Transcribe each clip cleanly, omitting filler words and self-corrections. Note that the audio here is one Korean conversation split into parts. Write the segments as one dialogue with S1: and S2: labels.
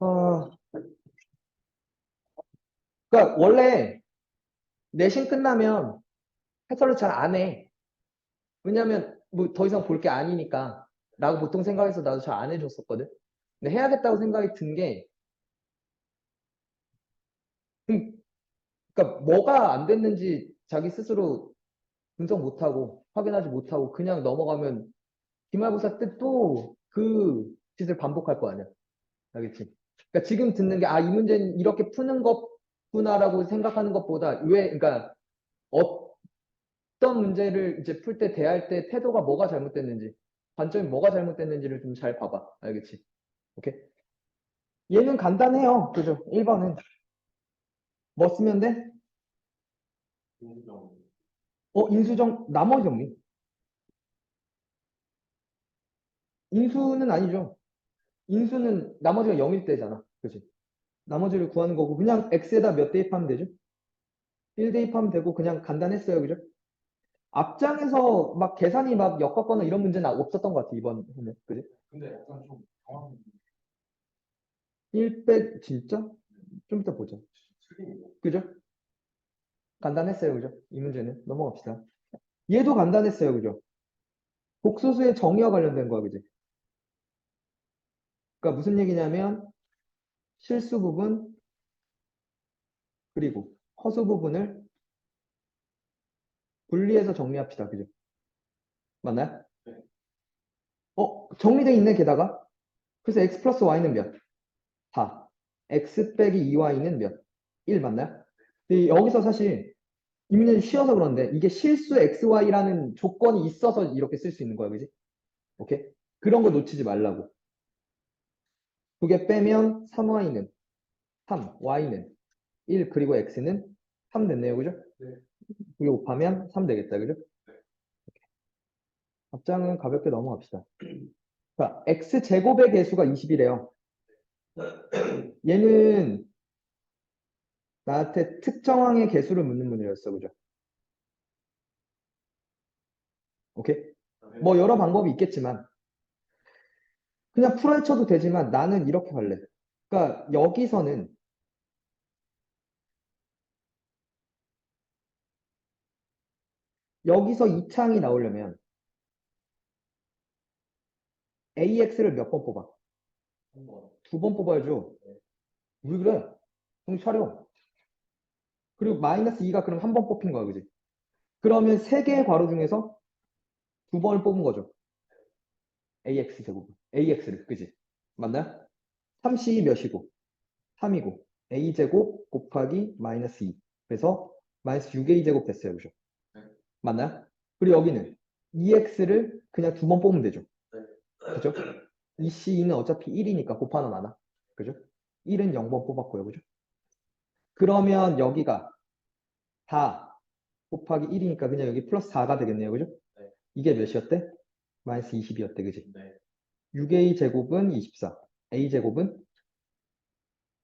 S1: 어, 그러니까 원래 내신 끝나면 해설을 잘 안 해. 왜냐면 뭐 더 이상 볼 게 아니니까. 라고 보통 생각해서 나도 잘 안 해줬었거든. 근데 해야겠다고 생각이 든 게, 그러니까 뭐가 안 됐는지 자기 스스로 분석 못하고 확인하지 못하고 그냥 넘어가면 기말고사 때 또 그 짓을 반복할 거 아니야. 알겠지? 그러니까 지금 듣는 게, 아, 이 문제는 이렇게 푸는 것구나라고 생각하는 것보다 그러니까 어떤 문제를 이제 풀 때 대할 때 태도가 뭐가 잘못됐는지, 관점이 뭐가 잘못됐는지를 좀 잘 봐봐. 알겠지? 오케이? 얘는 간단해요. 그죠? 1번은. 뭐 쓰면 돼? 인수정, 나머지 정리. 인수는 아니죠. 인수는 나머지가 0일 때잖아. 그지? 나머지를 구하는 거고, 그냥 x에다 몇 대입하면 되죠? 1 대입하면 되고, 그냥 간단했어요. 그죠? 앞장에서 막 계산이 막 엮었거나 이런 문제는 없었던 것 같아, 이번에는. 그지?
S2: 근데 약간 좀 당황.
S1: 1 빼, 진짜? 좀 이따 보자. 그죠? 간단했어요. 그죠? 이 문제는. 넘어갑시다. 얘도 간단했어요. 그죠? 복소수의 정의와 관련된 거야. 그지? 그러니까 무슨 얘기냐면, 실수 부분, 그리고 허수 부분을 분리해서 정리합시다. 그죠? 맞나요? 정리돼 있네, 게다가. 그래서 x 플러스 y는 몇? 4. x 빼기 2y는 몇? 1 맞나요? 근데 여기서 사실 이 문제는 쉬워서 그런데 이게 실수 xy라는 조건이 있어서 이렇게 쓸 수 있는 거야. 그지? 오케이? 그런 거 놓치지 말라고. 두 개 빼면 3y는 3, y는 1, 그리고 x는 3 됐네요. 그죠? 이거 곱하면 3 되겠다. 그죠? 답장은 가볍게 넘어갑시다. 자, x제곱의 개수가 20이래요. 얘는 나한테 특정항의 개수를 묻는 문제였어. 그죠? 오케이? 뭐 여러 방법이 있겠지만 그냥 풀어헤쳐도 되지만 나는 이렇게 할래. 그러니까 여기서 이 창이 나오려면 AX를 몇 번 뽑아? 두 번 뽑아야죠. 왜 그래? 정신 차려. 그리고 마이너스 2가 그럼 한 번 뽑힌 거야. 그지? 그러면 세 개의 괄호 중에서 두 번을 뽑은 거죠. AX 제곱. AX를. 그지? 맞나요? 3이 몇이고? 3이고. A제곱 곱하기 마이너스 2. 그래서 마이너스 6A제곱 됐어요. 그죠? 맞나요? 그리고 여기는 EX를 그냥 두 번 뽑으면 되죠. 그죠? 이 C는 어차피 1이니까 곱하면 많아. 그죠? 1은 0번 뽑았고요. 그죠? 그러면 여기가 4 곱하기 1이니까 그냥 여기 플러스 4가 되겠네요. 그죠? 이게 몇이었대? 마이너스 20이었대. 그지? 6A 제곱은 24. A 제곱은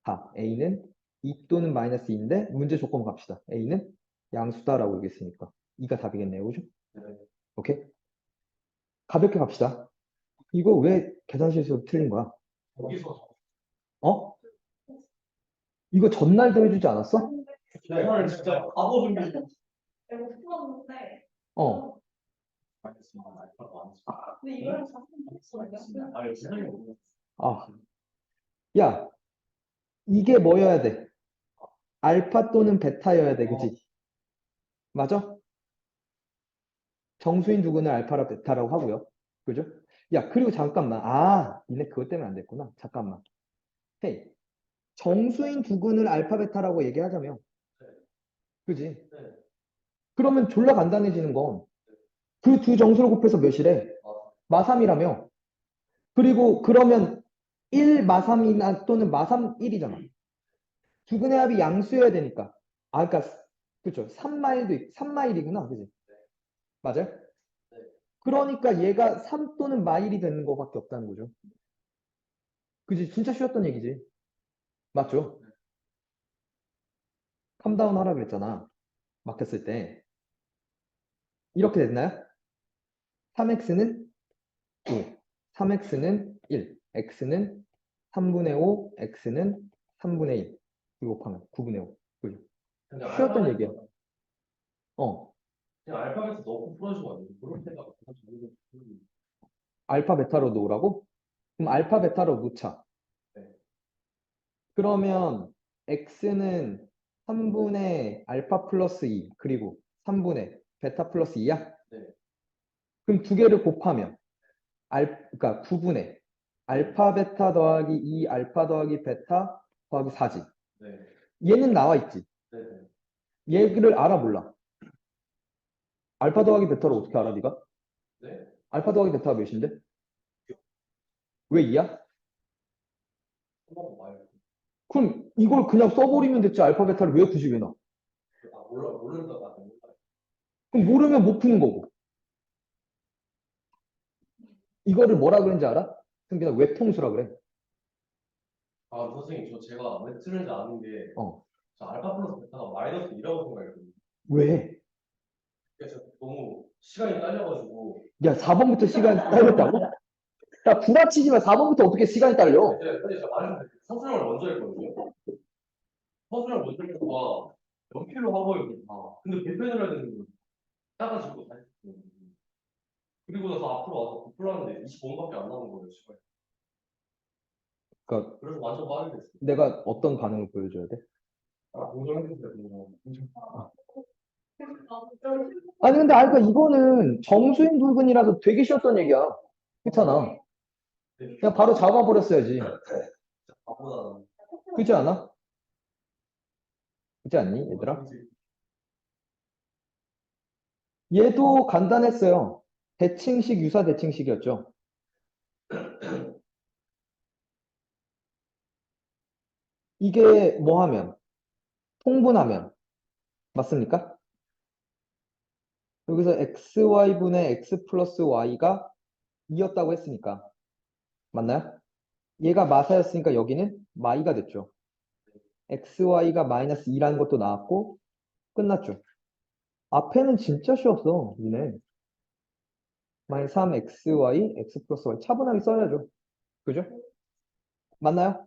S1: 4. A는 2 또는 마이너스 2인데 문제 조건 갑시다. A는 양수다라고 얘기했으니까 2가 답이겠네요. 그죠? 오케이? 가볍게 갑시다. 이거 왜 계산실수 틀린 거야?
S2: 여기서
S1: 어? 이거 전날도 해주지 않았어?
S2: 내가 진짜 바보 준비.
S3: 내가 풀었는데
S1: 어.
S3: 근데 이거랑 자세히
S2: 아, 세상에 모르겠어.
S1: 아. 야, 이게 뭐여야 돼? 알파 또는 베타여야 돼. 그지? 맞아? 정수인 두근을 알파라 베타라고 하고요. 그죠? 야, 그리고 잠깐만. 아, 니네 그것 때문에 안 됐구나. 잠깐만. 헤이. 정수인 두근을 알파 베타라고 얘기하자면. 그지? 그러면 졸라 간단해지는 건 그 두 정수를 곱해서 몇이래? 마3이라며. 그리고 그러면 1 마3이나 또는 마3 1이잖아. 두근의 합이 양수여야 되니까. 아, 그러니까 그렇죠. 3마일이구나. 그지? 맞아요? 그러니까 얘가 3 또는 마일이 되는 것밖에 없다는 거죠. 그지? 진짜 쉬웠던 얘기지. 맞죠? 캄다운 하라 그랬잖아. 막혔을 때. 이렇게 됐나요? 3x는 5, 3x는 1, x는 3분의 5, x는 3분의 1. 이거 곱하면 9분의 5. 그죠?
S2: 그냥
S1: 쉬웠던
S2: 알파벳-
S1: 얘기야.
S2: 그냥 알파벳 넣고 풀어주면 안 돼. 그럴 때가
S1: 알파, 베타로 놓으라고? 그럼 알파, 베타로 놓자.
S2: 네.
S1: 그러면 x는 3분의 알파 플러스 2, 그리고 3분의 베타 플러스 2야?
S2: 네.
S1: 그럼 두 개를 곱하면 그러니까 9분의 알파 베타 더하기 2 알파 더하기 베타 더하기 4지.
S2: 네.
S1: 얘는 나와 있지.
S2: 네. 네.
S1: 얘를 알아 몰라. 알파 더하기 베타를 어떻게 알아 네가?
S2: 네?
S1: 알파 더하기 베타가 몇인데? 왜 2야?
S2: 한번 봐요.
S1: 그럼 이걸 그냥 써버리면 됐지. 알파 베타를 왜 굳이 왜 넣어?
S2: 모른다가 몰라요.
S1: 그럼 모르면 못 푸는 거고. 이거를 뭐라 그러는지 알아? 승빈아 외통수라 그래.
S2: 아, 선생님, 제가 왜 틀는지 아는 게,
S1: 어.
S2: 저 알파 플러스 베타가 마이너스 2라고 생각했거든요.
S1: 왜?
S2: 그래서 너무 시간이 딸려가지고.
S1: 야 4번부터 시간이 딸렸다고? 야 구라치지만 4번부터 어떻게 시간이 딸려?
S2: 근데 제가 말했는데, 서술형을 먼저 했거든요. 서술형 먼저 해서 막, 연필로 하고요, 다. 근데 볼펜을 해야 되는 거 따가지고 다시. 그리고 나서 앞으로 와서 곱풀었는데 25분밖에 안 남은 거예요, 시간이.
S1: 그러니까
S2: 그래서 완전 빠르게 됐어요.
S1: 내가 어떤 반응을 보여줘야 돼?
S2: 공정해주세요, 공정.
S1: 아니 근데 그러니까 이거는 정수인 불분이라서 되게 쉬웠던 얘기야. 그렇잖아. 그냥 바로 잡아버렸어야지.
S2: 바보다.
S1: 그렇지 않아? 그렇지 않니 얘들아? 얘도 간단했어요. 대칭식 유사 대칭식이었죠. 이게 뭐 하면? 통분하면 맞습니까? 여기서 xy분의 x 플러스 y가 2였다고 했으니까 맞나요? 얘가 마사였으니까 여기는 마이가 됐죠. xy가 마이너스 2라는 것도 나왔고 끝났죠. 앞에는 진짜 쉬웠어. 니네. 마이너스 3xy x 플러스 y 차분하게 써야죠. 그죠? 맞나요?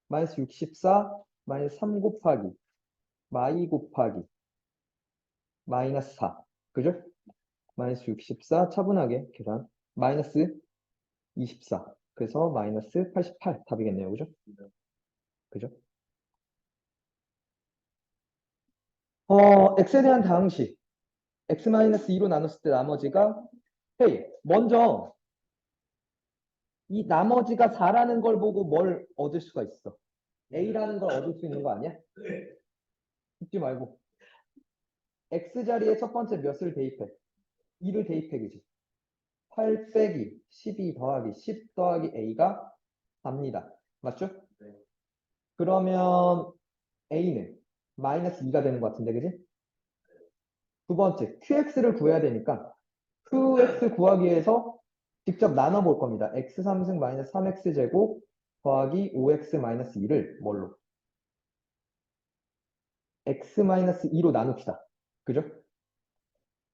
S1: 마이너스 64 마이너스 3 곱하기 마이 곱하기 마이너스 4 그죠? 마이너스 64 차분하게 계산 마이너스 24 그래서 마이너스 88 답이겠네요. 그죠? 그죠? x에 대한 다항식 x-2로 나눴을 때 나머지가 헤이 먼저 이 나머지가 4라는 걸 보고 뭘 얻을 수가 있어? a라는 걸 얻을 수 있는 거 아니야? 잊지 말고 x 자리에 첫 번째 몇을 대입해? 2를 대입해 그지? 8 빼기 12 더하기 10 더하기 a가 4입니다. 맞죠?
S2: 네.
S1: 그러면 a는 마이너스 2가 되는 것 같은데 그지? 두 번째 qx를 구해야 되니까 qx 구하기 위해서 직접 나눠볼 겁니다. x 3승 마이너스 3x 제곱 더하기 5x 마이너스 2를 뭘로? x 마이너스 2로 나눕시다. 그죠?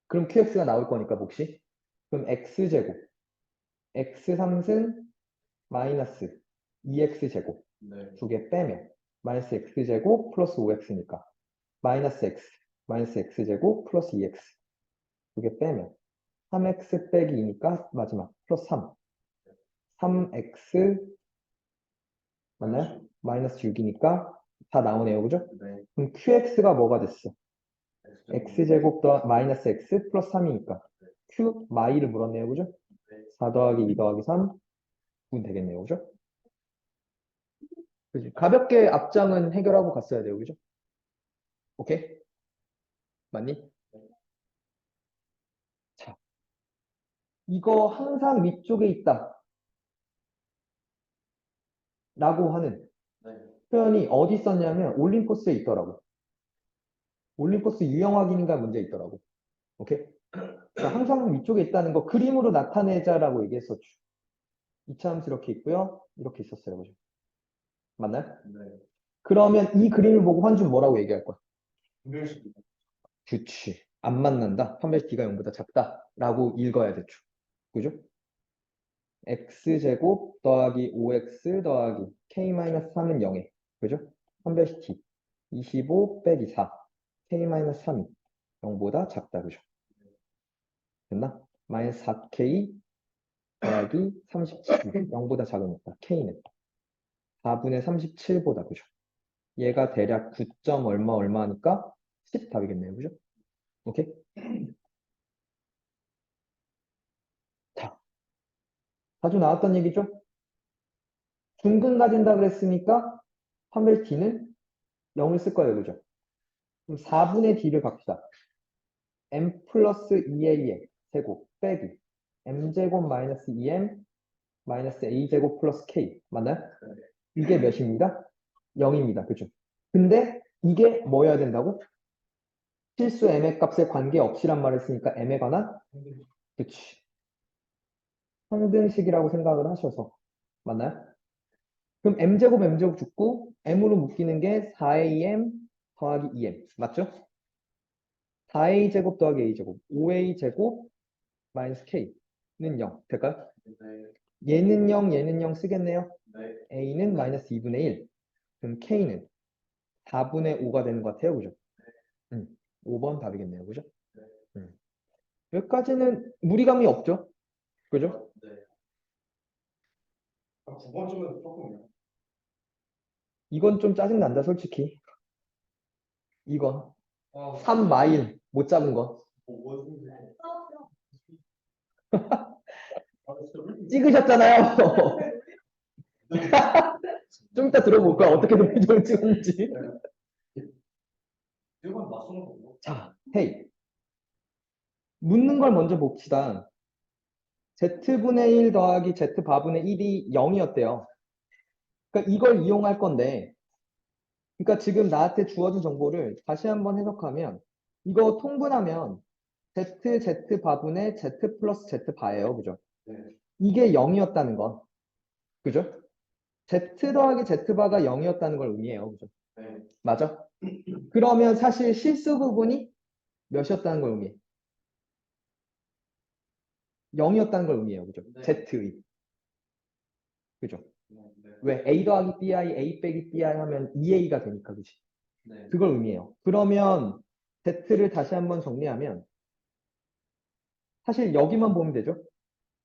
S1: 그럼 qx가 나올 거니까 몫이. 그럼 x 제곱 x 3승 마이너스 2x 제곱
S2: 네.
S1: 두 개 빼면 마이너스 x 제곱 플러스 5x니까 마이너스 x 제곱 플러스 2x 두 개 빼면 3x 빼기 2니까 마지막 플러스 3 3x 맞나요? 마이너스 6이니까 다 나오네요. 그죠?
S2: 네.
S1: 그럼 qx가 뭐가 됐어? x제곱 더 마이너스 x 플러스 3이니까 q 마이를 물었네요. 그죠? 4 더하기 2 더하기 3 9 되겠네요. 그죠? 그지? 가볍게 앞장은 해결하고 갔어야 돼요. 그죠? 오케이? 맞니? 자, 이거 항상 위쪽에 있다. 라고 하는
S2: 네.
S1: 표현이 어디 있었냐면 올림포스에 있더라고. 올림포스 유형 확인인가 문제 있더라고. 오케이? 그러니까 항상 위쪽에 있다는 거 그림으로 나타내자라고 얘기했었죠. 이차함수 이렇게 있고요. 이렇게 있었어요. 그죠? 맞나요?
S2: 네.
S1: 그러면 이 그림을 보고 환준 뭐라고 얘기할 거야?
S2: 분별식.
S1: 그치. 안 만난다. 판별 D가 0보다 작다. 라고 읽어야 되죠. 그죠? x제곱 더하기 5x 더하기 k-3은 0에. 그죠? 한별식 t. 25 빼기 4. k-3이 0보다 작다. 그죠? 됐나? 마이너스 4k 더하기 37. 0보다 작으니까 k는 4분의 37보다. 그죠? 얘가 대략 9점 얼마 얼마니까 10 답이겠네요. 그죠? 오케이? 자, 자주 나왔던 얘기죠? 중근 가진다 그랬으니까 판별 t는 0을 쓸 거예요. 그죠? 그럼 4분의 d를 갑시다. m 플러스 2a의 제곱 빼기 m제곱 마이너스 2m 마이너스 a제곱 플러스 k 맞나요? 이게 몇입니다? 0입니다. 그죠? 근데 이게 뭐여야 된다고? 실수 m의 값에 관계없이란 말을 쓰니까 m에 관한 그치. 상등식이라고 생각을 하셔서 맞나요? 그럼 m제곱 죽고 m으로 묶이는 게 4am 더하기 2m 맞죠? 4a제곱 더하기 a제곱 5a제곱 마이너스 k는 0 될까요? 얘는 0 얘는 0 쓰겠네요. a는 마이너스 2분의 1 그럼 k는 4분의 5가 되는 것 같아요. 그죠? 5번 답이겠네요. 그죠? 여기까지는 무리감이 없죠? 그죠?
S2: 9번쯤은 조금요.
S1: 이건 좀 짜증난다 솔직히. 이거 3마일 못 잡은 거 찍으셨잖아요. 좀 이따 들어볼 거야. 어떻게 논리적으로 찍었는지.
S2: 이건 맞추는 거고.
S1: 자, 헤이. 묻는 걸 먼저 봅시다. z분의 1 더하기 z바분의 1이 0이었대요. 그러니까 이걸 이용할 건데 그러니까 지금 나한테 주어진 정보를 다시 한번 해석하면 이거 통분하면 z바분의 z 플러스 z바예요. 그죠? 이게 0이었다는 건 그죠? z 더하기 z바가 0이었다는 걸 의미해요. 그죠? 맞아? 그러면 사실 실수 부분이 몇이었다는 걸 의미해? 0이었다는 걸 의미해요. 그죠? z의. 그죠? 왜? a 더하기 bi, a 빼기 bi 하면 2a가 되니까. 그지? 그걸 의미해요. 그러면 z를 다시 한번 정리하면 사실 여기만 보면 되죠?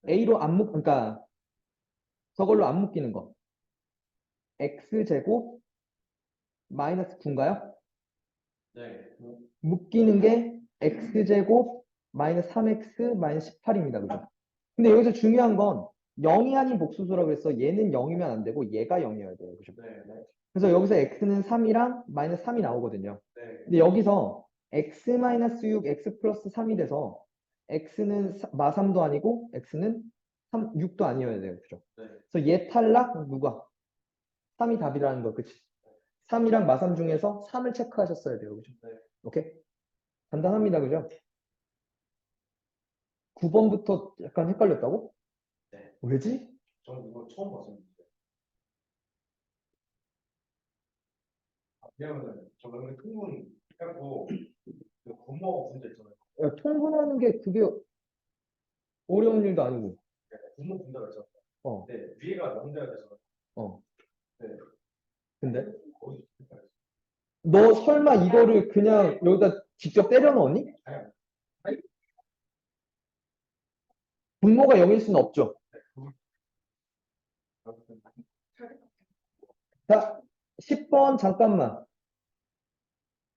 S1: a로 안 묶, 그러니까 저걸로 안 묶이는 거. x제곱 마이너스 9인가요? 묶이는 게 x제곱 마이너스 3x 마이너스 18입니다. 그죠? 근데 여기서 중요한 건 0이 아닌 복수수라고 해서 얘는 0이면 안 되고 얘가 0이어야 돼요. 그죠? 그래서 여기서 x는 3이랑 마이너스 3이 나오거든요. 근데 여기서 x 마이너스 6, x 플러스 3이 돼서 x는 마3도 아니고 x는 6도 아니어야 돼요. 그죠? 그래서 얘 탈락 누가? 3이 답이라는 거. 그치? 3이랑 마3 중에서 3을 체크하셨어야 돼요. 그죠? 오케이? 간단합니다. 그죠? 9번부터 약간 헷갈렸다고? 왜지?
S2: 저는 이거 처음 봤어요. 왜냐면은 저는 통분 해갖고 그 분모 문제 있잖아요.
S1: 야, 통분하는 게 그게 어려운 일도 아니고.
S2: 분모 분자가 있잖아요.
S1: 어,
S2: 네, 위에가 명대가 돼서.
S1: 어.
S2: 네.
S1: 근데
S2: 거의
S1: 너 설마 이거를 그냥 여기다 직접 때려 넣었니? 분모가 0일 수는 없죠. 자, 10번 잠깐만.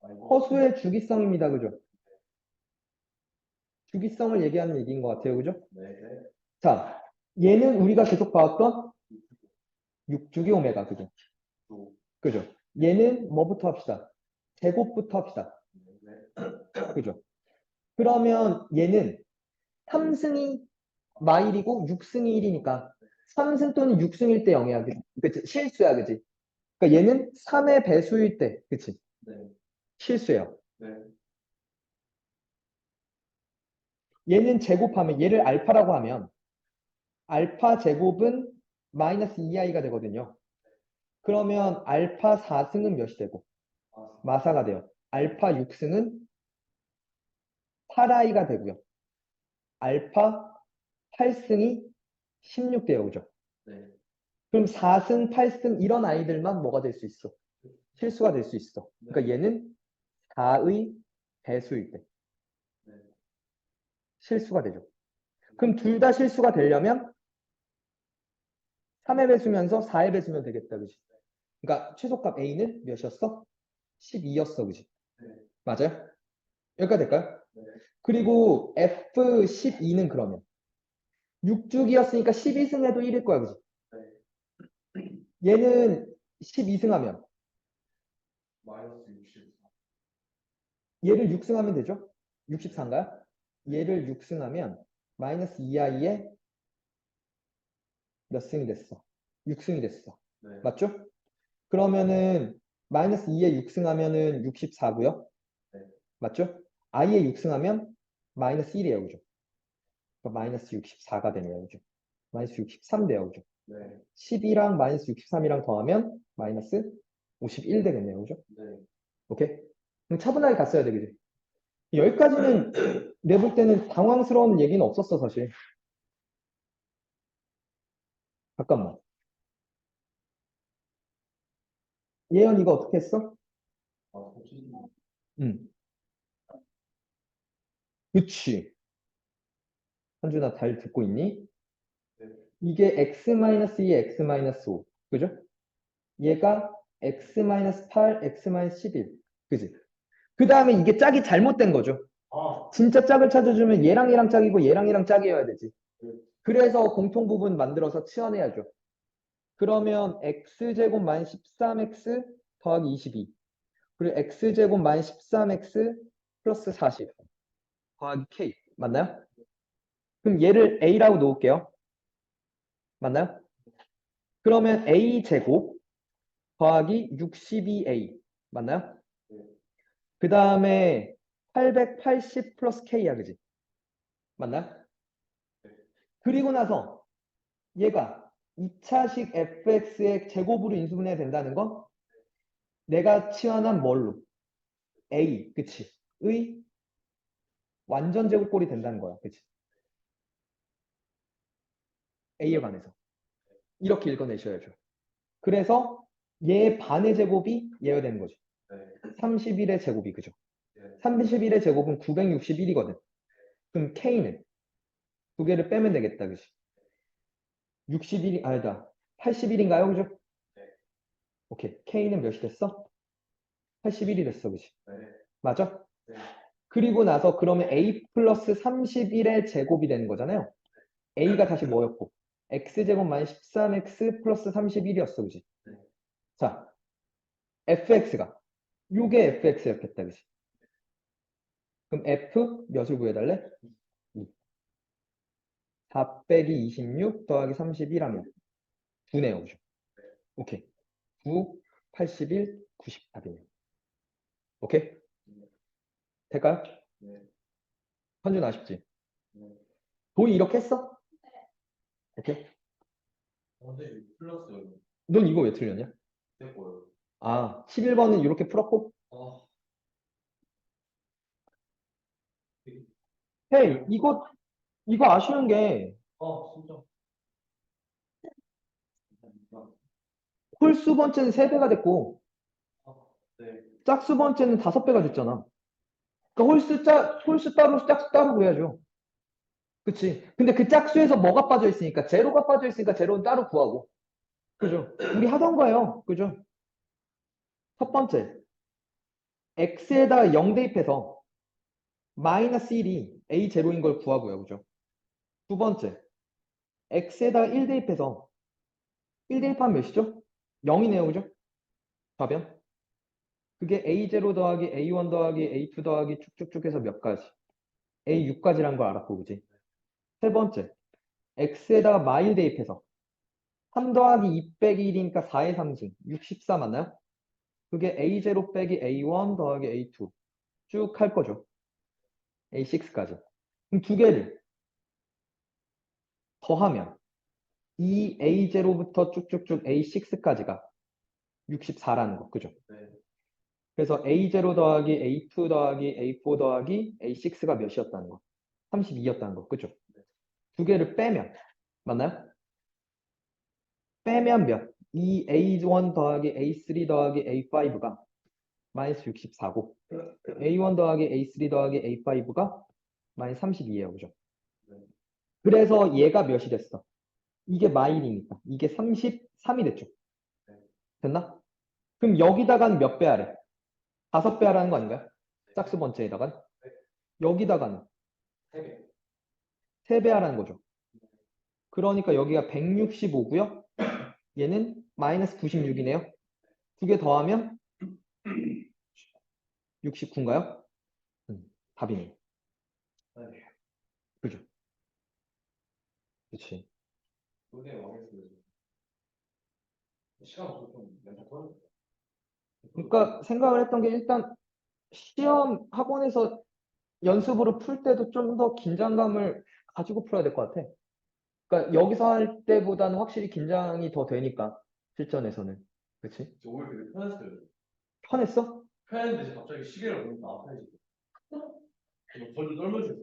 S1: 허수의 주기성입니다. 그죠? 주기성을 얘기하는 얘기인 것 같아요. 그죠? 자, 얘는 우리가 계속 봐왔던 6주기 오메가. 그죠? 그죠? 얘는 뭐부터 합시다? 제곱부터 합시다. 그죠? 그러면 얘는 3승이 마일이고 6승이 1이니까 3승 또는 6승일 때 0이야. 그치? 실수야. 그치? 그러니까 얘는 3의 배수일 때. 그치? 실수예요. 얘는 제곱하면 얘를 알파라고 하면 알파 제곱은 마이너스 2i가 되거든요. 그러면 알파 4승은 몇이 되고? 마사가 돼요. 알파 6승은 8i가 되고요. 알파 8승이 16 돼요. 그죠? 그럼 4승, 8승 이런 아이들만 뭐가 될 수 있어? 실수가 될 수 있어. 그러니까 얘는 4의 배수일 때
S2: 네.
S1: 실수가 되죠. 그럼 둘 다 실수가 되려면 3의 배수면서 4의 배수면 되겠다. 그지? 그러니까 최소값 A는 몇이었어? 12였어. 그지?
S2: 네.
S1: 맞아요? 여기까지 될까요?
S2: 네.
S1: 그리고 F12는 그러면 6주기였으니까 12승해도 1일 거야. 그지?
S2: 네.
S1: 얘는 12승하면
S2: 마이너스 64.
S1: 얘를 6승하면 되죠? 64인가요? 얘를 6승하면 마이너스 2i에 몇 승이 됐어? 6승이 됐어.
S2: 네.
S1: 맞죠? 그러면은 마이너스 2에 6승하면은 64고요.
S2: 네.
S1: 맞죠? i에 6승하면 마이너스 1이에요. 그죠? 그러니까 마이너스 64가 되네요. 그죠? 마이너스 63 돼요. 그죠?
S2: 네.
S1: 12랑 마이너스 63이랑 더하면 마이너스 51 되겠네요. 그죠?
S2: 네.
S1: 오케이? 그럼 차분하게 갔어야 돼. 그지? 여기까지는 내볼 때는 당황스러운 얘기는 없었어, 사실. 잠깐만. 예언 이거 어떻게 했어?
S2: 아, 혹시
S1: 응. 그치. 한준아, 잘 듣고 있니?
S2: 네.
S1: 이게 x-2에 x-5. 그죠? 얘가 x-8, x-11. 그지? 그 다음에 이게 짝이 잘못된 거죠.
S2: 아,
S1: 진짜 짝을 찾아주면 얘랑 얘랑 짝이고 얘랑 얘랑 짝이어야 되지.
S2: 네.
S1: 그래서 공통 부분 만들어서 치환해야죠. 그러면 x제곱 마이너스 13x 더하기 22. 그리고 x제곱 마이너스 13x 플러스 40 더하기 k. 맞나요? 그럼 얘를 a라고 놓을게요. 맞나요? 그러면 a제곱 더하기 62a. 맞나요?
S2: 네.
S1: 그 다음에 880 플러스 k야. 그지? 맞나요? 그리고 나서 얘가 2차식 fx의 제곱으로 인수분해야 된다는 건 내가 치환한 뭘로? a. 그치? 의 완전 제곱꼴이 된다는 거야. 그치? a에 관해서. 이렇게 읽어내셔야죠. 그래서 얘 반의 제곱이 얘가 되는 거죠.
S2: 네.
S1: 31의 제곱이 그죠?
S2: 네.
S1: 31의 제곱은 961이거든. 그럼 k는 두 개를 빼면 되겠다. 그지? 61이 아니다. 81인가요? 그죠?
S2: 네.
S1: 오케이. k는 몇이 됐어? 81이 됐어. 그지?
S2: 네.
S1: 맞아?
S2: 네.
S1: 그리고 나서 그러면 a 플러스 31의 제곱이 되는 거잖아요. a가 다시 뭐였고? x제곱 마이너스 13x 플러스 31이었어. 그지?
S2: 네.
S1: 자, fx가 요게 fx였겠다. 그지? 그럼 f 몇을 구해달래? 2. 4 빼기 26 더하기 31하면 9네요. 그죠? 오케이. 9, 81, 90 답이네요. 오케이? 될까요?
S2: 네.
S1: 현준 아쉽지?
S2: 네.
S1: 도희 이렇게 했어? 오케이.
S2: 근데 플러스
S1: 넌 이거 왜 틀렸냐?
S2: 됐고요.
S1: 아, 11번은 이렇게 풀었고?
S2: 아,
S1: 헤이, 이거 아쉬운 게
S2: 진짜.
S1: 홀수 번째는 3배가 됐고
S2: 아, 네.
S1: 짝수 번째는 5배가 됐잖아. 그러니까 홀수 따로 짝수 따로 구해야죠. 그치? 근데 그 짝수에서 뭐가 빠져 있으니까 제로가 빠져 있으니까 제로는 따로 구하고. 그죠? 우리 하던 거예요. 그죠? 첫 번째, x에다가 0 대입해서 마이너스 1이 a 제로인 걸 구하고요. 그죠? 두 번째, x에다가 1 대입해서 1 대입하면 몇이죠? 0이네요. 그죠? 답변. 그게 a0 더하기 a1 더하기 a2 더하기 쭉쭉쭉 해서 몇 가지? a6까지란 걸 알았고, 그지? 세 번째, x에다가 마일 대입해서 3 더하기 2 빼기 1이니까 4의 상징, 64 맞나요? 그게 a0 빼기 a1 더하기 a2 쭉 할 거죠. a6까지. 그럼 두 개를 더하면 이 a0부터 쭉쭉쭉 a6까지가 64라는 거, 그죠?
S2: 네.
S1: 그래서 a0 더하기 a2 더하기 a4 더하기 a6가 몇이었다는 거? 32였다는 거, 그죠? 두 개를 빼면 맞나요? 빼면 몇? 이 A1 더하기 A3 더하기 A5가 마이너스 64고 A1 더하기 A3 더하기 A5가 마이너스 32예요. 그죠? 그래서 얘가 몇이 됐어? 이게 마일이니까 이게 33이 됐죠. 됐나? 그럼 여기다가는 몇 배 하래? 5배 하라는 거 아닌가요? 짝수 번째에다가 여기다가는 3배 하라는 거죠. 그러니까 여기가 165고요. 얘는 마이너스 96이네요. 두 개 더하면 69인가요? 답이네요. 그죠? 그렇지.
S2: 그게 망했어요. 시간 없어서 좀 연락 더.
S1: 그러니까 생각을 했던 게 일단 시험 학원에서 연습으로 풀 때도 좀 더 긴장감을 가지고 풀어야 될 것 같아. 그러니까 여기서 할 때보다는 확실히 긴장이 더 되니까 실전에서는. 그렇지?
S2: 저 오늘 되게 편했어요.
S1: 편했어?
S2: 편했는데 갑자기 시계를 보니까 안 편해지고. 저를 떨면서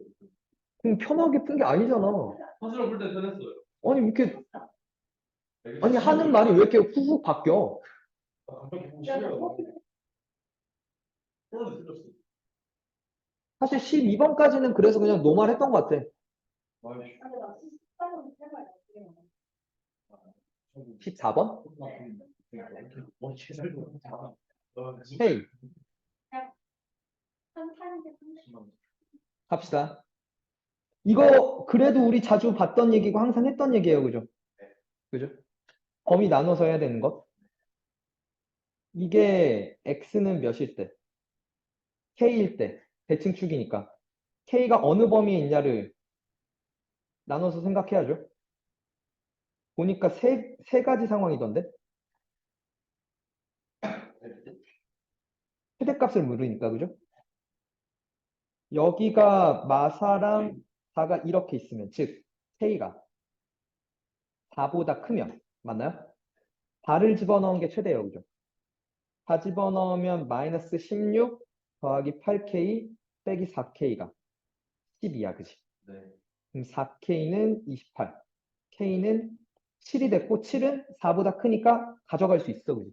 S1: 그럼 편하게 푼 게 아니잖아.
S2: 사실은 풀때 편했어요.
S1: 아니 이렇게 아니 하는 말이 왜 이렇게 훅훅 바뀌어?
S2: 갑자기 보고 시계가 풀었는데 틀렸어.
S1: 사실 12번까지는 그래서 그냥 노말했던 것 같아.
S2: 아이씨.
S3: 근데 나 식사는 해봐야 돼.
S1: 14번?
S2: 제발
S1: 헤이
S3: 한 타임에 30만 원.
S1: 합시다. 이거 그래도 우리 자주 봤던 얘기고 항상 했던 얘기예요. 그죠? 그죠? 범위 나눠서 해야 되는 것. 이게 x는 몇일 때? k일 때. 대칭축이니까. k가 어느 범위에 있냐를 나눠서 생각해야죠. 보니까 세 가지 상황이던데? 최대값을 물으니까, 그죠? 여기가 마사랑 4가 이렇게 있으면, 즉, k가 4보다 크면, 맞나요? 4를 집어넣은 게 최대예요, 그죠? 4 집어넣으면 마이너스 16 더하기 8k 빼기 4k가 12야, 그지?
S2: 네.
S1: 그럼 4k는 28, k는 7이 됐고 7은 4보다 크니까 가져갈 수 있어, 그지?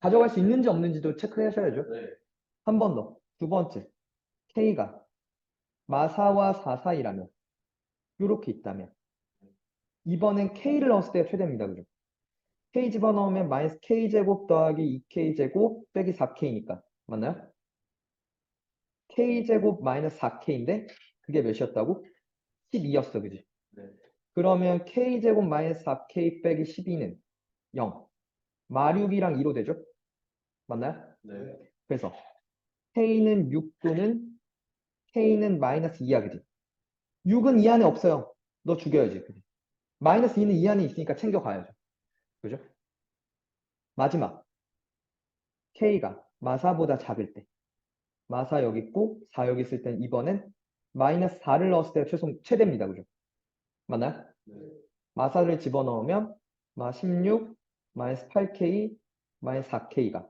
S1: 가져갈 수 있는지 없는지도 체크하셔야죠.
S2: 네.
S1: 한 번 더. 두 번째, k가 마사와 4 사이라면 이렇게 있다면 이번엔 k를 넣었을 때가 최대입니다, 그죠? k 집어넣으면 마이너스 k제곱 더하기 2k제곱 빼기 4k니까 맞나요? k제곱 마이너스 4k인데 그게 몇이었다고? 12였어, 그지?
S2: 네.
S1: 그러면 k제곱 마이너스 4k 빼기 12는 0. 마육이랑 2로 되죠? 맞나요?
S2: 네.
S1: 그래서 k는 6 또는 k는 마이너스 2야, 그지? 6은 이 안에 없어요. 너 죽여야지, 그지? 마이너스 2는 이 안에 있으니까 챙겨가야죠. 그죠? 마지막 k가 마사보다 작을 때 마사 여기 있고 4 여기 있을 땐 이번엔 마이너스 4를 넣었을 때가 최대입니다. 그죠? 맞나요?
S2: 네.
S1: 마사를 집어넣으면 마 16, 마이너스 8k, 마이너스 4k가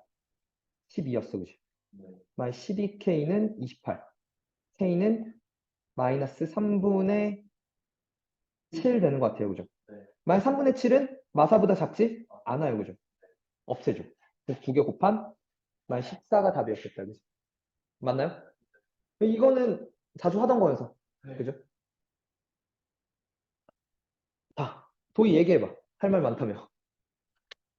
S1: 12였어. 그지?
S2: 네.
S1: 마이너스 12k는 28, k는 마이너스 3분의 7 되는 것 같아요. 그죠?
S2: 네.
S1: 마이너스 3분의 7은 마사보다 작지? 않아요. 그죠? 없애죠. 그래서 2개 곱한 마이너스 14가 답이었겠다. 그죠? 맞나요? 이거는 자주 하던 거여서.
S2: 네.
S1: 그죠? 자, 도희 얘기해봐. 할 말 많다며.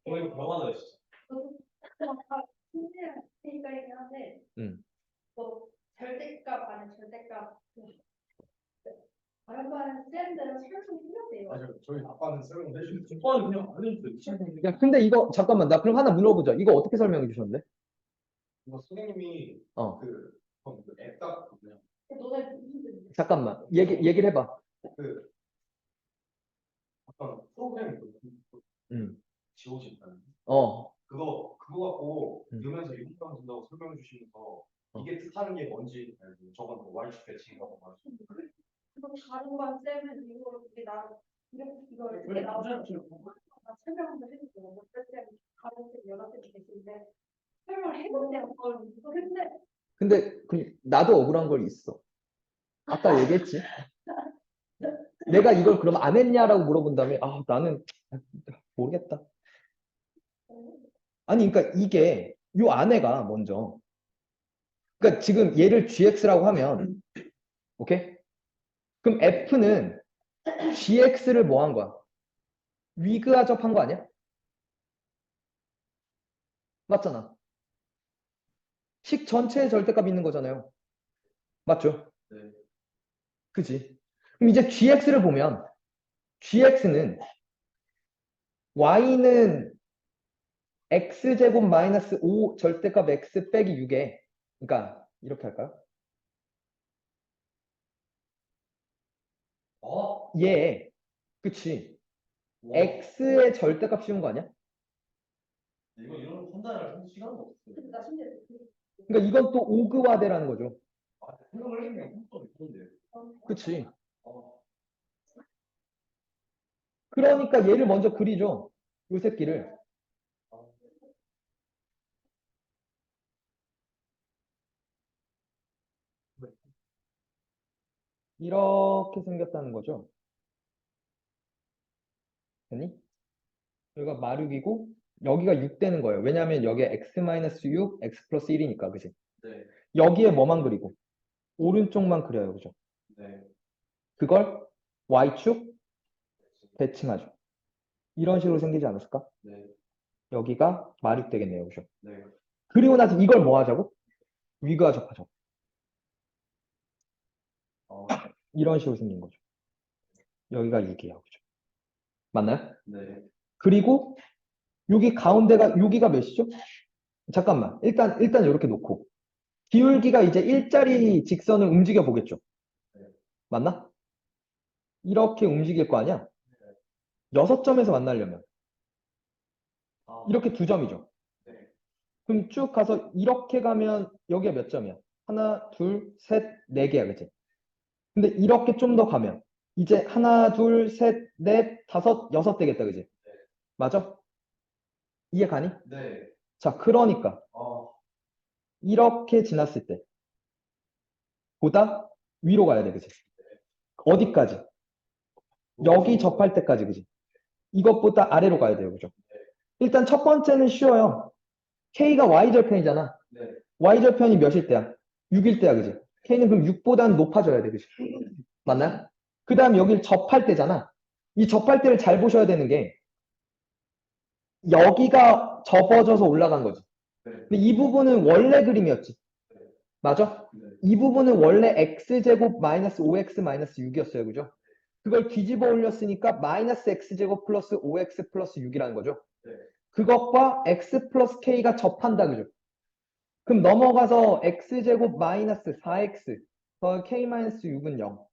S2: 이거 병하다 진짜.
S3: 아까 신기한 테이크이긴 한데, 또 절대값 아닌 절대값. 다른 반 쌤들은 설명 틀렸대요.
S2: 맞아요. 저희 아빠는 설명 해주셨어요. 오빠는 그냥 안 해줬어요.
S1: 야, 근데 이거 잠깐만. 나 그럼 하나 물어보자. 이거 어떻게 설명해 주셨는데?
S2: 이거 선생님이
S1: 어,
S2: 그 앱딱 그냥
S3: 너네 무슨 뜻이야?
S1: 잠깐만. 얘기를 해봐.
S2: 그 약간 프로그램
S1: 음,
S2: 지워진다는
S1: 어,
S2: 그거 갖고
S1: 음.
S2: 들으면서 이분방 준다고 설명해 주시면서
S1: 어.
S2: 이게 뜻하는 게 뭔지 알고 저건 뭐 Y축 배치인가 봐 말이죠.
S3: 그럼 다른 반 쌤은 이거 이게 나 이거 이렇게 나오면 설명 한번 해주세요. 몇쌤 다른 쌤 여러 쌤 계신데 설명을 해보세요. 근데
S1: 나도 억울한 걸 있어. 아까 얘기했지. 내가 이걸 그럼 안 했냐라고 물어본 다음에, 아, 나는 모르겠다. 아니, 그러니까 이게 요 안에가 먼저. 그러니까 지금 얘를 gx라고 하면, 오케이? 그럼 f는 gx를 뭐 한 거야? 위그아접한 거 아니야? 맞잖아. 식 전체에 절대값 있는 거잖아요. 맞죠?
S2: 네.
S1: 그지? 그럼 이제 gx를 보면 gx는 y는 x제곱 마이너스 5 절대값 x 빼기 6에 그러니까 이렇게 할까요? 얘 그치?
S2: 와,
S1: x의 절대값 씌운 거 아니야?
S2: 이거 이런 판단을 시간은 없어요.
S3: 근데 나 심지어
S1: 그러니까 이건 또 오그화대라는 거죠.
S2: 생각을 해보면 컴퓨터 있던데.
S1: 그치?
S2: 아,
S1: 그러니까 얘를 먼저 그리죠. 요 새끼를. 이렇게 생겼다는 거죠. 됐니? 여기가 마륙이고 여기가 6 되는 거예요. 왜냐하면 여기에 x-6, x 플러스 1이니까 그지?
S2: 네.
S1: 여기에 뭐만 그리고 오른쪽만 그려요. 그죠?
S2: 네.
S1: 그걸 y축 대칭하죠. 이런 식으로 생기지 않았을까?
S2: 네.
S1: 여기가 마륙 되겠네요. 그죠?
S2: 네.
S1: 그리고 나서 이걸 뭐 하자고? 위그와 접하자고.
S2: 어,
S1: 이런 식으로 생긴 거죠. 여기가 6이에요. 그죠? 맞나요?
S2: 네.
S1: 그리고 여기 가운데가 여기가 몇이죠? 잠깐만. 일단 이렇게 놓고 기울기가 이제 일자리 직선을 움직여 보겠죠. 맞나? 이렇게 움직일 거 아니야? 6점에서 만나려면
S2: 아,
S1: 이렇게 2점이죠.
S2: 네.
S1: 그럼 쭉 가서 이렇게 가면 여기가 몇 점이야? 하나, 둘, 셋, 네 개야, 그치? 근데 이렇게 좀 더 가면 이제 하나, 둘, 셋, 넷, 다섯, 여섯 되겠다, 그치? 맞아? 이해 가니?
S2: 네.
S1: 자, 그러니까
S2: 아,
S1: 이렇게 지났을 때 보다 위로 가야 돼, 그치? 어디까지? 여기 접할 때까지, 그치? 이것보다 아래로 가야 돼요, 그죠? 일단 첫 번째는 쉬워요. K가 Y절편이잖아.
S2: 네.
S1: Y절편이 몇일 때야? 6일 때야, 그지? K는 그럼 6보다는 높아져야 돼, 그지? 맞나요? 그 다음 여길 접할 때잖아. 이 접할 때를 잘 보셔야 되는 게 여기가 접어져서 올라간 거지.
S2: 네.
S1: 근데 이 부분은 원래 그림이었지. 맞아?
S2: 네.
S1: 이 부분은 원래 x제곱 마이너스 5x 마이너스 6이었어요, 그죠? 그걸 뒤집어 올렸으니까 마이너스 x제곱 플러스 5x 플러스 6이라는 거죠.
S2: 네.
S1: 그것과 x 플러스 k가 접한다, 그죠? 그럼 넘어가서 x제곱 마이너스 4x 더 k 마이너스 6은 0.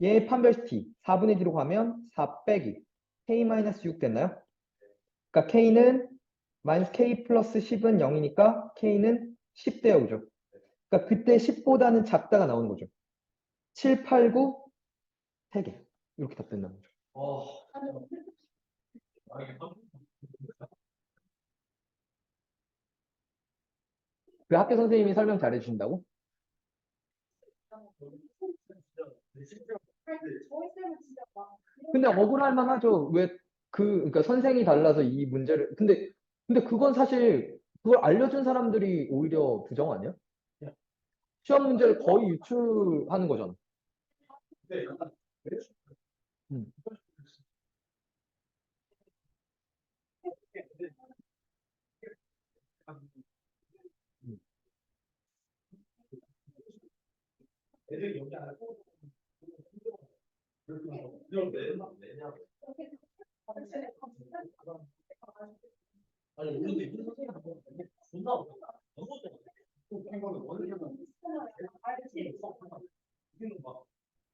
S1: 얘 판별식 t 4분의 d로 가면 4 빼기 k 마이너스 6 됐나요? 그러니까 k는 마이너스 k 플러스 10은 0이니까 k는 10 돼요, 그죠? 그러니까 그때 10보다는 작다가 나오는 거죠. 7, 8, 9, 3개. 이렇게 답 된다는 거죠.
S2: 이게
S1: 그 학교 선생님이 설명 잘해 주신다고?
S3: 저희 쌤은 진짜 막
S1: 근데 억울할 만하죠. 왜 그러니까 선생이 달라서 이 문제를 근데 그건 사실 그걸 알려준 사람들이 오히려 부정 아니야? 시험 문제를 거의 유출하는 거잖아.
S2: 네.
S1: 음. 음.
S2: 애들이 여기 안 하고 이런 내냐. 아니 우리도 이 선생님 존나 못한다. 아무것도 못해. 이거는 원래는 이기는 거.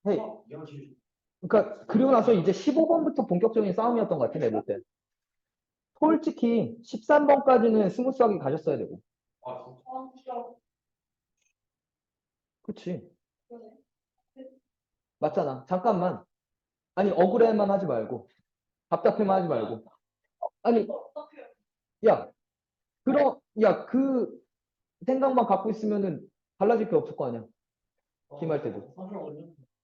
S1: 헤이.
S2: 얘가 지금
S1: 그러니까 그리고 나서 이제 15번부터 본격적인 싸움이었던 것 같아, 내볼 때. 솔직히 13번까지는 스무스하게 가셨어야 되고.
S2: 진짜.
S1: 그치? 맞잖아. 잠깐만. 아니, 억울해만 하지 말고. 답답해만 하지 말고. 아니, 야, 그 생각만 갖고 있으면은 달라질 게 없을 거 아니야. 팀할 때도.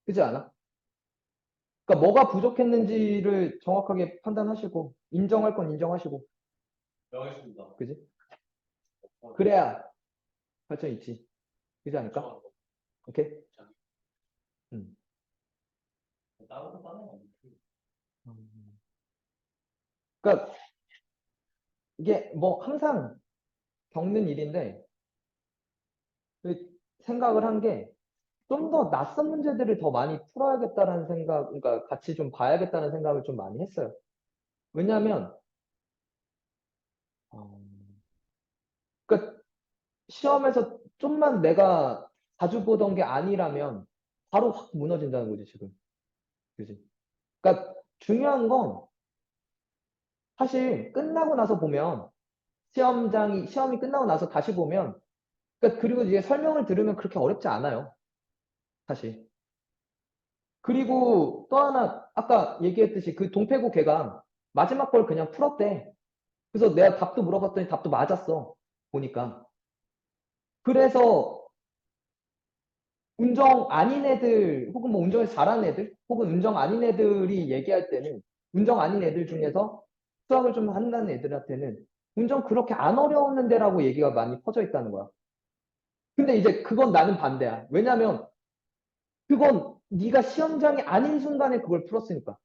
S1: 그지 않아? 그러니까 뭐가 부족했는지를 정확하게 판단하시고, 인정할 건 인정하시고.
S2: 알겠습니다.
S1: 그지? 그래야 발전이 있지. 그지 않을까? 오케이?
S2: 다른 거 따네.
S1: 그러니까 이게 뭐 항상 겪는 일인데 그 생각을 한 게 좀 더 낯선 문제들을 더 많이 풀어야겠다라는 생각, 그러니까 같이 좀 봐야겠다는 생각을 좀 많이 했어요. 왜냐하면 그러니까 시험에서 좀만 내가 자주 보던 게 아니라면 바로 확 무너진다는 거지 지금. 그지? 그러니까 중요한 건 사실 끝나고 나서 보면 시험이 끝나고 나서 다시 보면 그러니까 그리고 이제 설명을 들으면 그렇게 어렵지 않아요. 사실. 그리고 또 하나 아까 얘기했듯이 그 동패구 걔가 마지막 걸 그냥 풀었대. 그래서 내가 답도 물어봤더니 답도 맞았어. 보니까. 그래서 운정 아닌 애들 혹은 뭐 운정을 잘하는 애들 혹은 운정 아닌 애들이 얘기할 때는 운정 아닌 애들 중에서 수학을 좀 한다는 애들한테는 운정 그렇게 안 어려웠는데라고 얘기가 많이 퍼져 있다는 거야. 근데 이제 그건 나는 반대야. 왜냐면 그건 네가 시험장이 아닌 순간에 그걸 풀었으니까.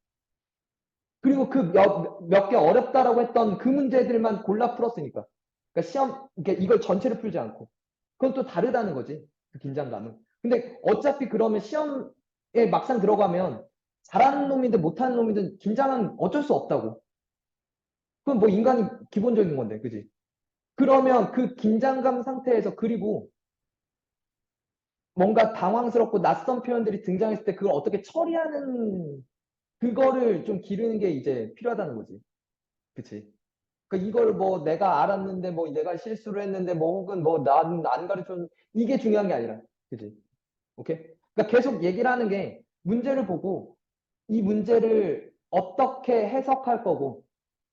S1: 그리고 그 몇 개 어렵다라고 했던 그 문제들만 골라 풀었으니까. 그러니까 시험, 이걸 전체를 풀지 않고. 그건 또 다르다는 거지. 그 긴장감은. 근데 어차피 그러면 시험에 막상 들어가면 잘하는 놈이든 못하는 놈이든 긴장은 어쩔 수 없다고. 그건 뭐 인간이 기본적인 건데, 그지? 그러면 그 긴장감 상태에서 그리고 뭔가 당황스럽고 낯선 표현들이 등장했을 때 그걸 어떻게 처리하는 그거를 좀 기르는 게 이제 필요하다는 거지. 그치? 그러니까 이걸 뭐 내가 알았는데 뭐 내가 실수를 했는데 뭐 혹은 뭐 난 안 가르쳐 이게 중요한 게 아니라. 그치? 오케이? 그러니까 계속 얘기를 하는 게 문제를 보고 이 문제를 어떻게 해석할 거고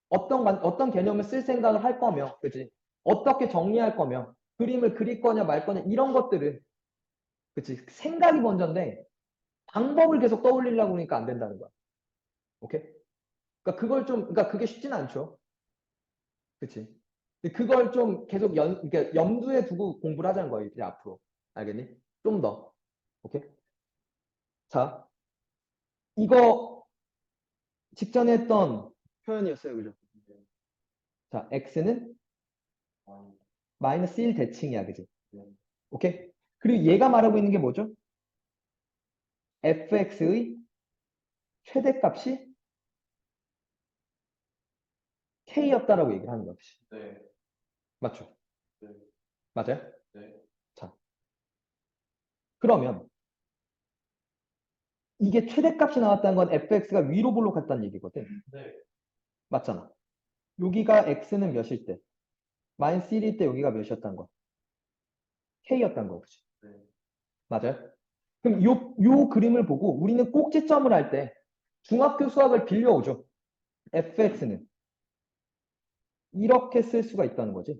S1: 어떤 개념을 쓸 생각을 할 거며, 그치? 어떻게 정리할 거며, 그림을 그릴 거냐 말 거냐 이런 것들은 그치? 생각이 먼저인데 방법을 계속 떠올리려고 하니까 안 된다는 거야. 오케이? 그러니까 그걸 좀, 그러니까 그게 쉽진 않죠. 그치? 근데 그걸 좀 계속 그러니까 염두에 두고 공부를 하자는 거야, 이제 앞으로. 알겠니? 좀 더. 오케이? 자, 이거 직전에 했던 표현이었어요, 그죠? 자, x는 마이너스 1 대칭이야, 그지? 오케이? 그리고 얘가 말하고 있는 게 뭐죠? fx의 최대값이 k였다라고 얘기를 하는 거야.
S2: 네.
S1: 맞죠?
S2: 네.
S1: 맞아요?
S2: 네.
S1: 자, 그러면 이게 최대값이 나왔다는 건 fx가 위로 볼록했다는 얘기거든.
S2: 네.
S1: 맞잖아. 여기가 x는 몇일 때? 마이너스 1일 때 여기가 몇이었다는 거야? k였다는 거지.
S2: 네.
S1: 맞아요? 그럼 요 그림을 보고 우리는 꼭지점을 할 때 중학교 수학을 빌려오죠. fx는 이렇게 쓸 수가 있다는 거지.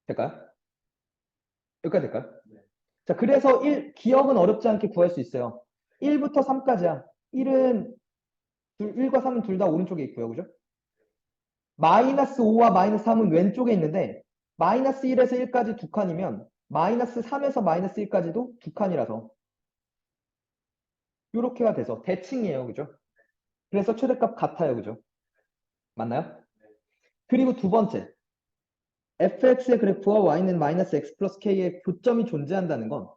S1: 될까요? 여기까지 될까요?
S2: 네.
S1: 자, 그래서 기억은 어렵지 않게 구할 수 있어요. 1부터 3까지야. 1과 3은 둘 다 오른쪽에 있고요. 그죠? 마이너스 5와 마이너스 3은 왼쪽에 있는데 마이너스 1에서 1까지 두 칸이면 마이너스 3에서 마이너스 1까지도 두 칸이라서 이렇게가 돼서 대칭이에요. 그죠? 그래서 최대값 같아요. 그죠? 맞나요? 그리고 두 번째, fx의 그래프와 y는 마이너스 x 플러스 k의 교점이 존재한다는 건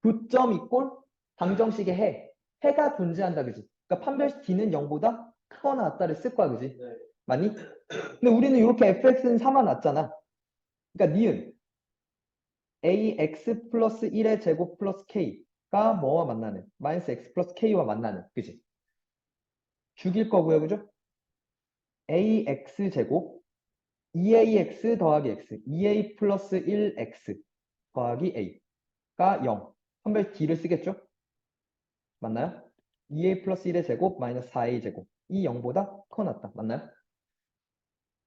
S1: 교점 이꼴 방정식의 해가 존재한다. 그지? 그러니까 판별식 d는 0보다 크거나 같다를 쓸 거야. 그지?
S2: 네.
S1: 맞니? 근데 우리는 이렇게 fx는 3아 놨잖아. 그러니까 니은 ax 플러스 1의 제곱 플러스 k가 뭐와 만나는? 마이너스 x 플러스 k와 만나는. 그지? 죽일 거고요. 그죠? ax 제곱 2ax 더하기 x 2a 플러스 1x 더하기 a가 0. 선별 d를 쓰겠죠? 맞나요? 2a 플러스 1의 제곱 마이너스 4a 제곱 이 0보다 커 낫다. 맞나요?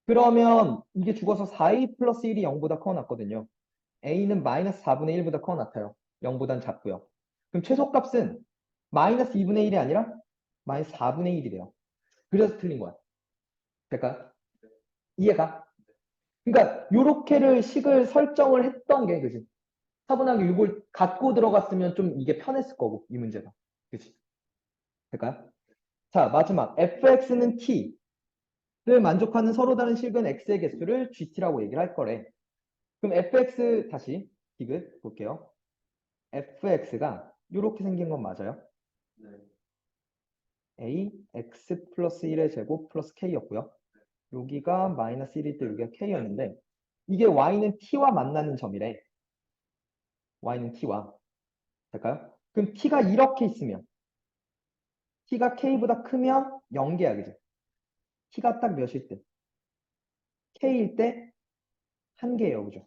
S1: 그러면 이게 죽어서 4a 플러스 1이 0보다 커 낫거든요. a는 마이너스 4분의 1보다 커 낫아요. 0보단 작고요. 그럼 최소값은 마이너스 2분의 1이 아니라 마이너스 4분의 1이래요. 그래서 틀린 거야. 될까요? 이해가? 그러니까 요렇게를 식을 설정을 했던 게 그지? 차분하게 이걸 갖고 들어갔으면 좀 이게 편했을 거고 이 문제가. 그치? 될까요? 자, 마지막 fx는 t를 만족하는 서로 다른 식은 x의 개수를 gt라고 얘기를 할 거래. 그럼 fx 다시 디귿 볼게요. fx가 이렇게 생긴 건 맞아요.
S2: 네.
S1: a x 플러스 1의 제곱 플러스 k였고요. 여기가 마이너스 1일 때 여기가 k였는데 이게 y는 t와 만나는 점이래. y는 t와. 될까요? 그럼 t가 이렇게 있으면 t가 k보다 크면 0개야, 그지? t가 딱 몇일 때? k일 때 1개예요, 그죠?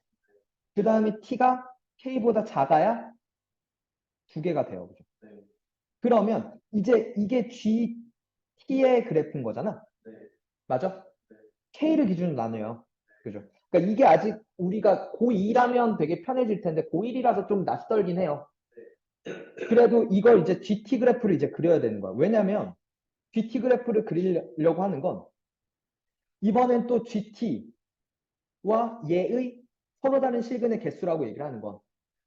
S1: 그 다음에 t가 k보다 작아야 2개가 돼요, 그죠?
S2: 네.
S1: 그러면 이제 이게 gt의 그래프인 거잖아.
S2: 네.
S1: 맞아?
S2: 네.
S1: k를 기준으로 나눠요. 그죠? 그러니까 이게 아직 우리가 고2라면 되게 편해질 텐데 고1이라서 좀 낯설긴 해요. 그래도 이걸 이제 GT 그래프를 이제 그려야 되는 거야. 왜냐면 GT 그래프를 그리려고 하는 건 이번엔 또 GT와 얘의 서로 다른 실근의 개수라고 얘기를 하는 건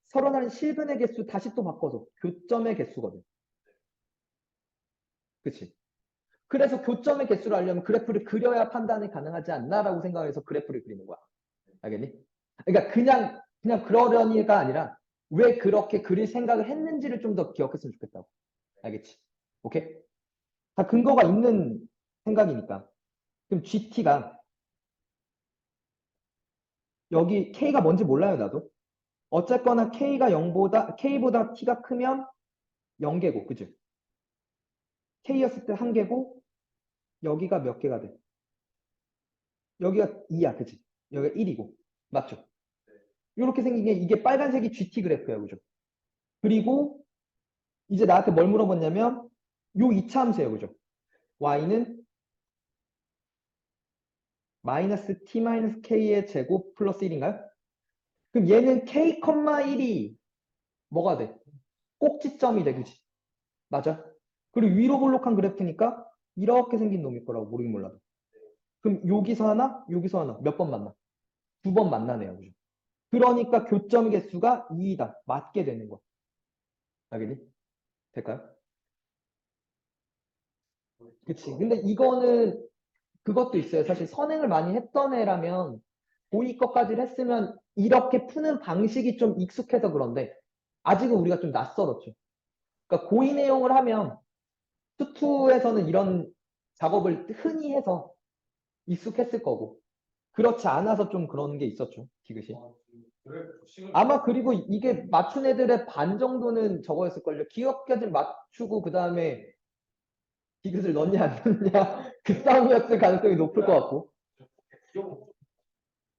S1: 서로 다른 실근의 개수 다시 또 바꿔서 교점의 개수거든. 그치? 그래서 교점의 개수를 알려면 그래프를 그려야 판단이 가능하지 않나라고 생각해서 그래프를 그리는 거야. 알겠니? 그러니까 그냥 그러려니가 아니라 왜 그렇게 그릴 생각을 했는지를 좀 더 기억했으면 좋겠다고. 알겠지? 오케이? 다 근거가 있는 생각이니까. 그럼 GT가 여기 K가 뭔지 몰라요, 나도. 어쨌거나 K보다 T가 크면 0개고, 그죠? K였을 때 1개고, 여기가 몇 개가 돼? 여기가 2야, 그치? 여기가 1이고. 맞죠? 이렇게 생긴 게 이게 빨간색이 GT 그래프예요, 그죠? 그리고 이제 나한테 뭘 물어봤냐면 요 이차함수예요, 그죠? y는 마이너스 t 마이너스 k의 제곱 플러스 1인가요? 그럼 얘는 k, 1이 뭐가 돼? 꼭지점이 돼, 그치? 맞아? 그리고 위로 볼록한 그래프니까 이렇게 생긴 놈일 거라고 모르긴 몰라도. 그럼 여기서 하나, 여기서 하나 몇 번 만나? 2번 만나네요, 그죠? 그러니까 교점 개수가 2이다. 맞게 되는 거. 알겠니? 될까요? 그치. 근데 이거는 그것도 있어요. 사실 선행을 많이 했던 애라면 고2 것까지를 했으면 이렇게 푸는 방식이 좀 익숙해서 그런데 아직은 우리가 좀 낯설었죠. 그러니까 고2 내용을 하면 투투에서는 이런 작업을 흔히 해서 익숙했을 거고 그렇지 않아서 좀 그런 게 있었죠. 디귿이.
S2: 그래, 식을
S1: 아마 그리고 이게 맞춘 애들의 반 정도는 저거였을걸요. 기억까지 맞추고 그 다음에 디귿을 넣냐 안 넣냐 그 싸움이었을 가능성이 높을 것 같고.
S2: 기억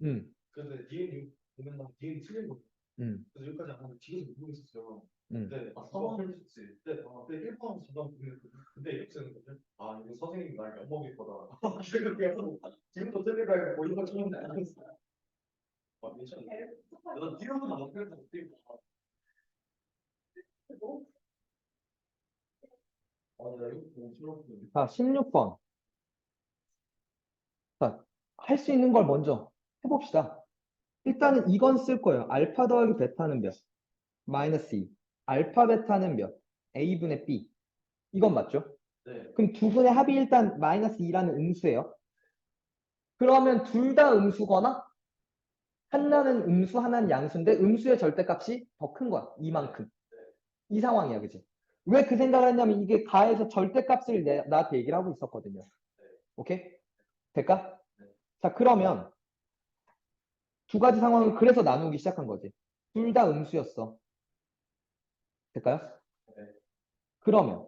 S1: 음,
S2: 근데 니은이 보면 니은이 틀린 거. 그래서 여기까지 안 하면 뒤에서 모르겠었어요.
S1: 음.
S2: 근데 상황을 했지. 그때 1번 잠깐 보면 근데 이렇게 쓰는 거죠. 아 이거 선생님 날 엿먹일 거다. 그렇게 하고 지금도 틀리다 이거 이거 처음 알았어. 아 괜찮아. 나 뒤로는 안 그래도 어떻게 아나 이거 너무 싫었는데.
S1: 자, 16번. 자, 할 수 있는 걸 먼저 해봅시다. 일단은 이건 쓸 거예요. 알파 더하기 베타는 몇? 마이너스 2. 알파 베타는 몇? A분의 B. 이건 맞죠?
S2: 네.
S1: 그럼 두 분의 합이 일단 마이너스 2라는 음수예요. 그러면 둘 다 음수거나 하나는 음수, 하나는 양수인데 음수의 절대값이 더 큰 거야. 이만큼. 이 상황이야, 그지? 왜 그 생각을 했냐면 이게 가에서 절대값을 나한테 얘기를 하고 있었거든요. 오케이? 될까? 자, 그러면 두 가지 상황을 그래서 나누기 시작한 거지. 둘 다 음수였어. 될까요?
S2: 네.
S1: 그러면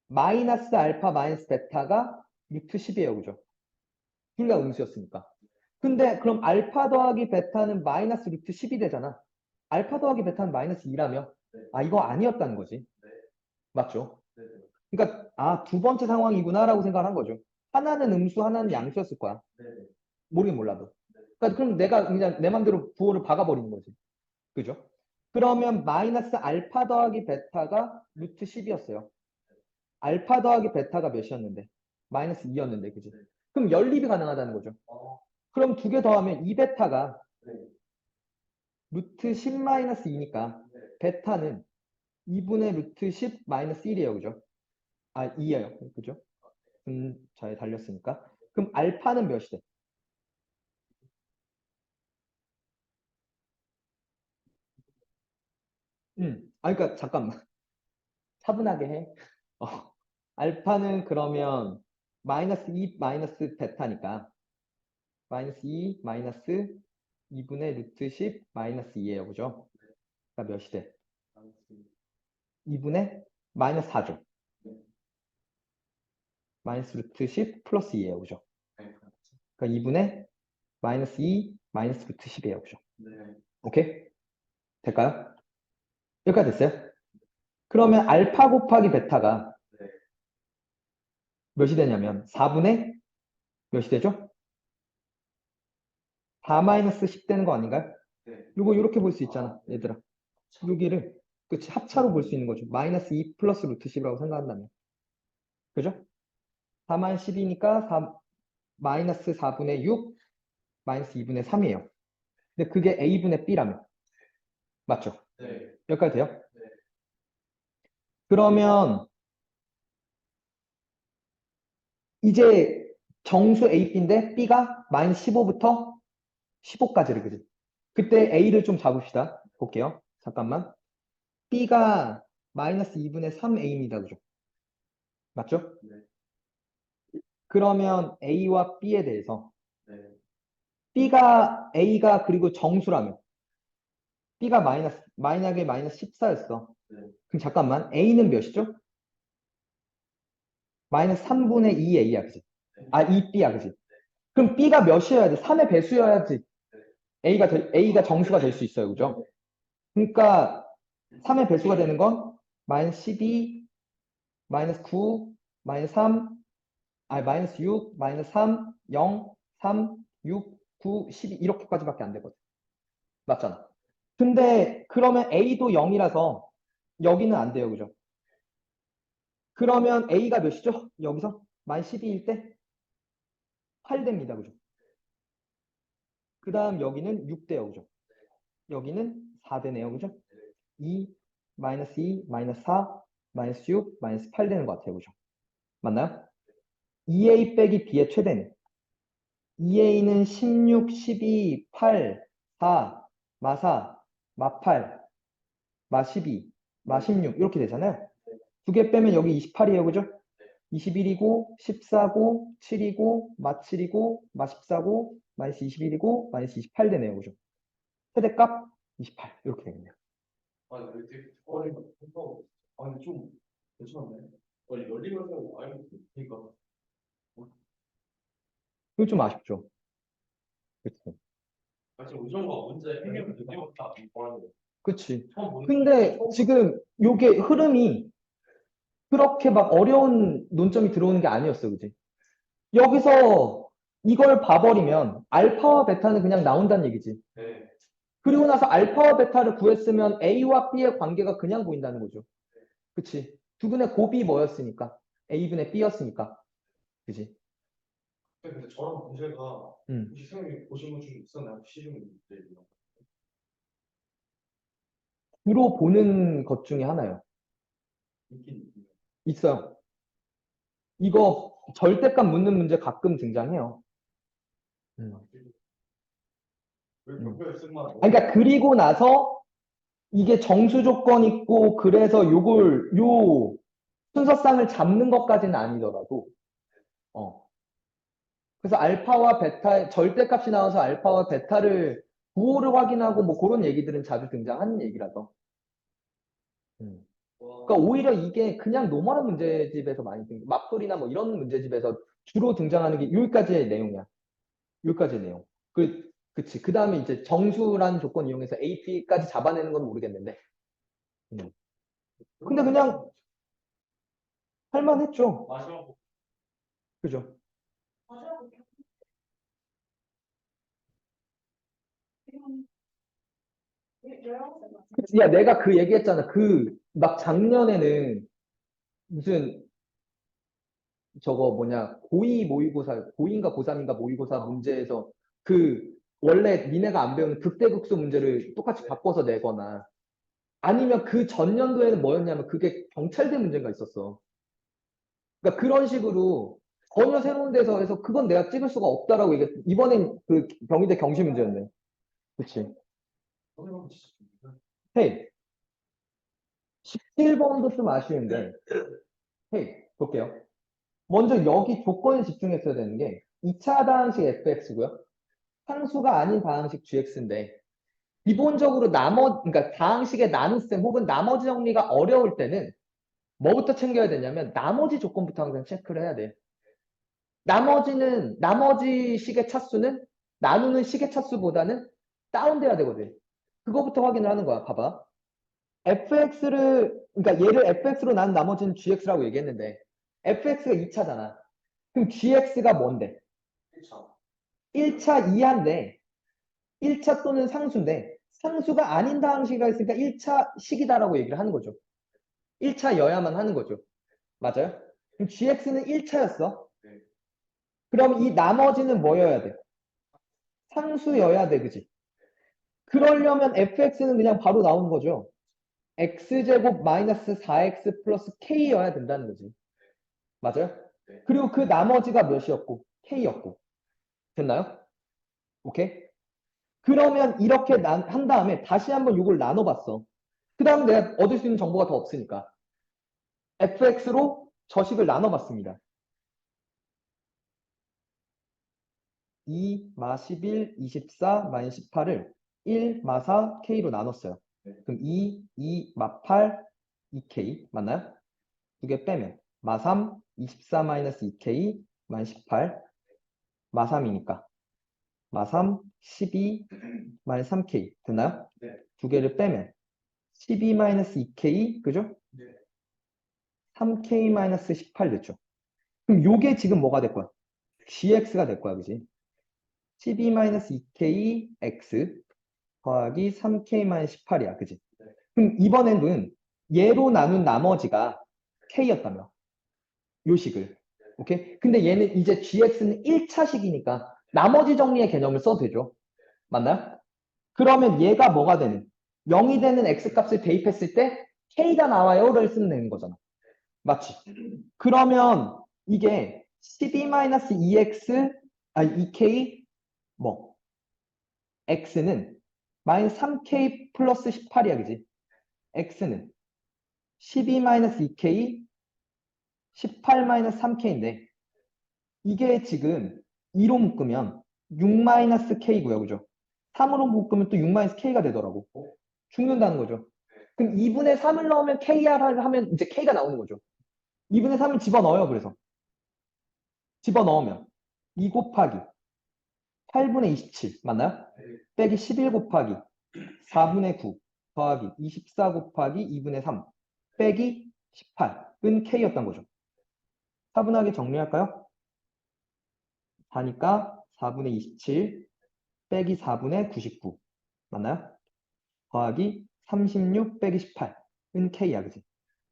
S1: 마이너스 알파 마이너스 베타가 루트 10이에요. 그죠? 둘 다 음수였으니까. 근데 그럼 알파 더하기 베타는 마이너스 루트 10이 되잖아. 알파 더하기 베타는 마이너스 2라며.
S2: 네.
S1: 아, 이거 아니었다는 거지.
S2: 네.
S1: 맞죠?
S2: 네.
S1: 그러니까 아, 두 번째 상황이구나라고 생각을 한 거죠. 하나는 음수, 하나는 양수였을 거야.
S2: 네.
S1: 모르긴 몰라도. 그러니까 그럼 내가 그냥 내 맘대로 부호를 박아버리는 거지. 그죠? 그러면 마이너스 알파 더하기 베타가 루트 10이었어요. 알파 더하기 베타가 몇이었는데? 마이너스 2였는데, 그지? 그럼 연립이 가능하다는 거죠.
S2: 어,
S1: 그럼 두 개 더하면 2베타가
S2: 네.
S1: 루트 10-2니까
S2: 네.
S1: 베타는 2분의 루트 10 마이너스 1이에요. 그죠? 아, 2예요. 그죠? 잘 달렸으니까. 그럼 알파는 몇이 돼? 그러니까 잠깐만. 차분하게 해. 어, 알파는 그러면 마이너스 2 마이너스 베타니까 마이너스 2 마이너스 2분의 루트 10 마이너스 2예요. 그죠? 그러니까 몇이 돼? 2분의 마이너스 4죠. 마이너스 루트 10 플러스 2예요. 그죠?
S2: 네.
S1: 그러니까 2분의 마이너스 2 마이너스 루트 10이에요. 그죠?
S2: 네.
S1: 오케이? 될까요? 여기까지 됐어요? 그러면 알파 곱하기 베타가
S2: 네.
S1: 몇이 되냐면 4분의 몇이 되죠? 4 마이너스 10 되는 거 아닌가요?
S2: 네.
S1: 요거 이렇게 볼 수 있잖아, 얘들아. 여기를 그치 합차로 볼 수 있는 거죠. 마이너스 2 플러스 루트 10이라고 생각한다면. 그죠? 4 마이너스 10이니까 4, 마이너스 4분의 6 마이너스 2분의 3이에요. 근데 그게 A분의 B라면. 맞죠?
S2: 네.
S1: 여기까지 돼요?
S2: 네.
S1: 그러면 이제 정수 A, B인데 B가 마이너스 15부터 15까지를 그지? 그때 A를 좀 잡읍시다. 볼게요. 잠깐만. B가 마이너스 2분의 3A입니다. 그죠? 맞죠?
S2: 네.
S1: 그러면 A와 B에 대해서
S2: 네.
S1: A가 그리고 정수라면 B가 마이너하게 마이너스 14였어.
S2: 네.
S1: 그럼 잠깐만. A는 몇이죠? 마이너스 3분의 2A야. 그지? 아, 2B야. 그지? 그럼 B가 몇이어야 돼? 3의 배수여야지. A가 정수가 될 수 있어요. 그죠? 그러니까 3의 배수가 되는 건 마이너스 12, 마이너스 9, 마이너스 3, 마이너스 6, 마이너스 3, 0, 3, 6, 9, 12 이렇게까지밖에 안 되거든. 맞잖아. 근데 그러면 A도 0이라서 여기는 안 돼요. 그죠? 그러면 A가 몇이죠? 여기서? 마이너스 12일 때 8 됩니다. 그죠? 그 다음 여기는 6 돼요. 그죠? 여기는 4 되네요. 그죠? 2, 마이너스 2, 마이너스 4, 마이너스 6, 마이너스 8 되는 것 같아요. 그죠? 맞나요? 2A 빼기 B의 최대는 2A는 16, 12, 8, 4, 마 4, 마 8, 마 12, 마 16 이렇게 되잖아요. 두 개 빼면 여기 28이에요. 그죠? 21이고 14고 7이고 마 7이고 마 14고 마이너스 21이고 마이너스 28 되네요. 그죠? 최대값 28 이렇게 되겠네요.
S2: 아니, 왜 되게 어리가 아니, 좀 괜찮네. 아니, 열리면서 아니, 그러니까.
S1: 이거 좀 아쉽죠? 그치?
S2: 사실 우정과 문제 해결을 느끼고다 보는
S1: 그치?
S2: 처음 보는
S1: 근데 지금 요게 흐름이 그렇게 막 어려운 논점이 들어오는 게 아니었어. 그지? 여기서 이걸 봐버리면 알파와 베타는 그냥 나온다는 얘기지.
S2: 네.
S1: 그리고 나서 알파와 베타를 구했으면 A와 B의 관계가 그냥 보인다는 거죠. 그치? 두 분의 곱이 뭐였으니까? A분의 B였으니까. 그지?
S2: 근데 저런 문제가
S1: 음.
S2: 혹시 선생님이 보신 것 중에 있었나요? 시중 문제요.
S1: 주로 보는 것 중에 하나요.
S2: 있긴 있네요.
S1: 있어요. 이거 절대값 묻는 문제 가끔 등장해요.
S2: 왜 몇별 쓴만
S1: 그러니까 그리고 나서 이게 정수 조건 있고 그래서 요 순서쌍을 잡는 것까지는 아니더라도 그래서 알파와 베타 절대값이 나와서 알파와 베타를 부호를 확인하고 뭐 그런 얘기들은 자주 등장하는 얘기라서. 그러니까 오히려 이게 그냥 노멀한 문제집에서 많이 맞풀이나 뭐 이런 문제집에서 주로 등장하는 게 여기까지의 내용이야. 여기까지의 내용. 그치. 그 다음에 이제 정수라는 조건 이용해서 AP까지 잡아내는 건 모르겠는데. 근데 그냥 할만했죠.
S2: 마지막
S1: 그죠?
S3: 맞아요. 지금
S1: 야, 내가 그 얘기했잖아. 막 작년에는 무슨 저거 뭐냐 고2 모의고사 고2인가 고3인가 모의고사 문제에서 그 원래 니네가 안 배우는 극대극소 문제를 똑같이 바꿔서 내거나 아니면 그 전년도에는 뭐였냐면 그게 경찰대 문제가 있었어. 그러니까 그런 식으로 전혀 새로운 데서 해서 그건 내가 찍을 수가 없다라고 얘기했. 이번엔 그 경희대 경시 문제였네. 그치?
S2: 선생님 진짜
S1: 헤이 17번도 좀 아쉬운데 헤이 볼게요. 먼저 여기 조건에 집중했어야 되는 게 2차 다항식 fx고요. 상수가 아닌 다항식 gx인데 기본적으로 그러니까 다항식의 나눗셈 혹은 나머지 정리가 어려울 때는 뭐부터 챙겨야 되냐면 나머지 조건부터 항상 체크를 해야 돼. 나머지 식의 차수는 나누는 식의 차수보다는 다운돼야 되거든. 그거부터 확인을 하는 거야. 봐봐. 그러니까 얘를 fx로 나눈 나머지는 gx라고 얘기했는데 fx가 2차잖아. 그럼 gx가 뭔데? 1차 이하인데 1차 또는 상수인데 상수가 아닌 다항식이 있으니까 1차 식이다라고 얘기를 하는 거죠. 1차여야만 하는 거죠. 맞아요? 그럼 gx는 1차였어. 그럼 이 나머지는 뭐여야 돼? 상수여야 돼, 그지? 그러려면 fx는 그냥 바로 나오는 거죠. x제곱 마이너스 4x 플러스 k여야 된다는 거지. 맞아요? 그리고 그 나머지가 몇이었고? k였고. 됐나요? 오케이? 그러면 이렇게 한 다음에 다시 한번 이걸 나눠봤어. 그 다음에 내가 얻을 수 있는 정보가 더 없으니까. fx로 저식을 나눠봤습니다. 2, 마 11, 24, 마이너스 18을 1, 마 4, k로 나눴어요. 그럼 2, 마 8, 2k 맞나요? 두 개 빼면 마 3, 24 마이너스 2k, 마이너스 18, 마 3이니까 마 3, 12, 마이너스 3k 됐나요? 두 개를 빼면 12 마이너스 2k 그죠? 3k 마이너스 18 됐죠? 그럼 요게 지금 뭐가 될 거야? gx가 될 거야, 그지? 12-2k x 더하기 3k-18이야. 그지? 그럼 이번에는 얘로 나눈 나머지가 k였다며. 요 식을. 오케이? 근데 얘는 이제 gx는 1차식이니까 나머지 정리의 개념을 써도 되죠. 맞나요? 그러면 얘가 뭐가 되는? 0이 되는 x값을 대입했을 때 k가 나와요를 쓰면 되는 거잖아. 맞지? 그러면 이게 12-2x, 2k 뭐 x는 마이너스 3k 플러스 18이야, 그지? x는 12-2k, 18-3k인데 이게 지금 2로 묶으면 6-k고요, 그죠? 3으로 묶으면 또 6-k가 되더라고. 죽는다는 거죠. 그럼 2분의 3을 넣으면 kr을 하면 이제 k가 나오는 거죠. 2분의 3을 집어넣어요, 그래서. 집어넣으면 2 곱하기 8분의 27 맞나요? 빼기 11 곱하기 4분의 9 더하기 24 곱하기 2분의 3 빼기 18은 k였던 거죠. 차분하게 정리할까요? 4니까 4분의 27 빼기 4분의 99 맞나요? 더하기 36 빼기 18은 k야, 그지?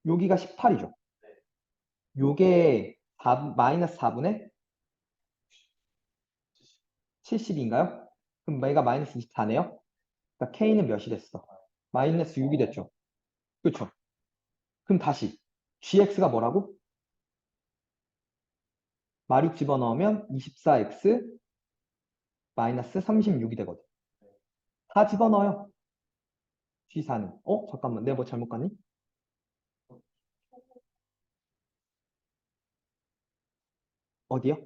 S1: 여기가 18이죠. 요게 마이너스 4분의 70인가요? 그럼 얘가 마이너스 24네요? 그러니까 k는 몇이 됐어? 마이너스 6이 됐죠. 그렇죠? 그럼 다시 gx가 뭐라고? 마리 집어넣으면 24x 마이너스 36이 되거든. 다 집어넣어요. G4는. 잠깐만. 내가 뭐 잘못 갔니? 어디요?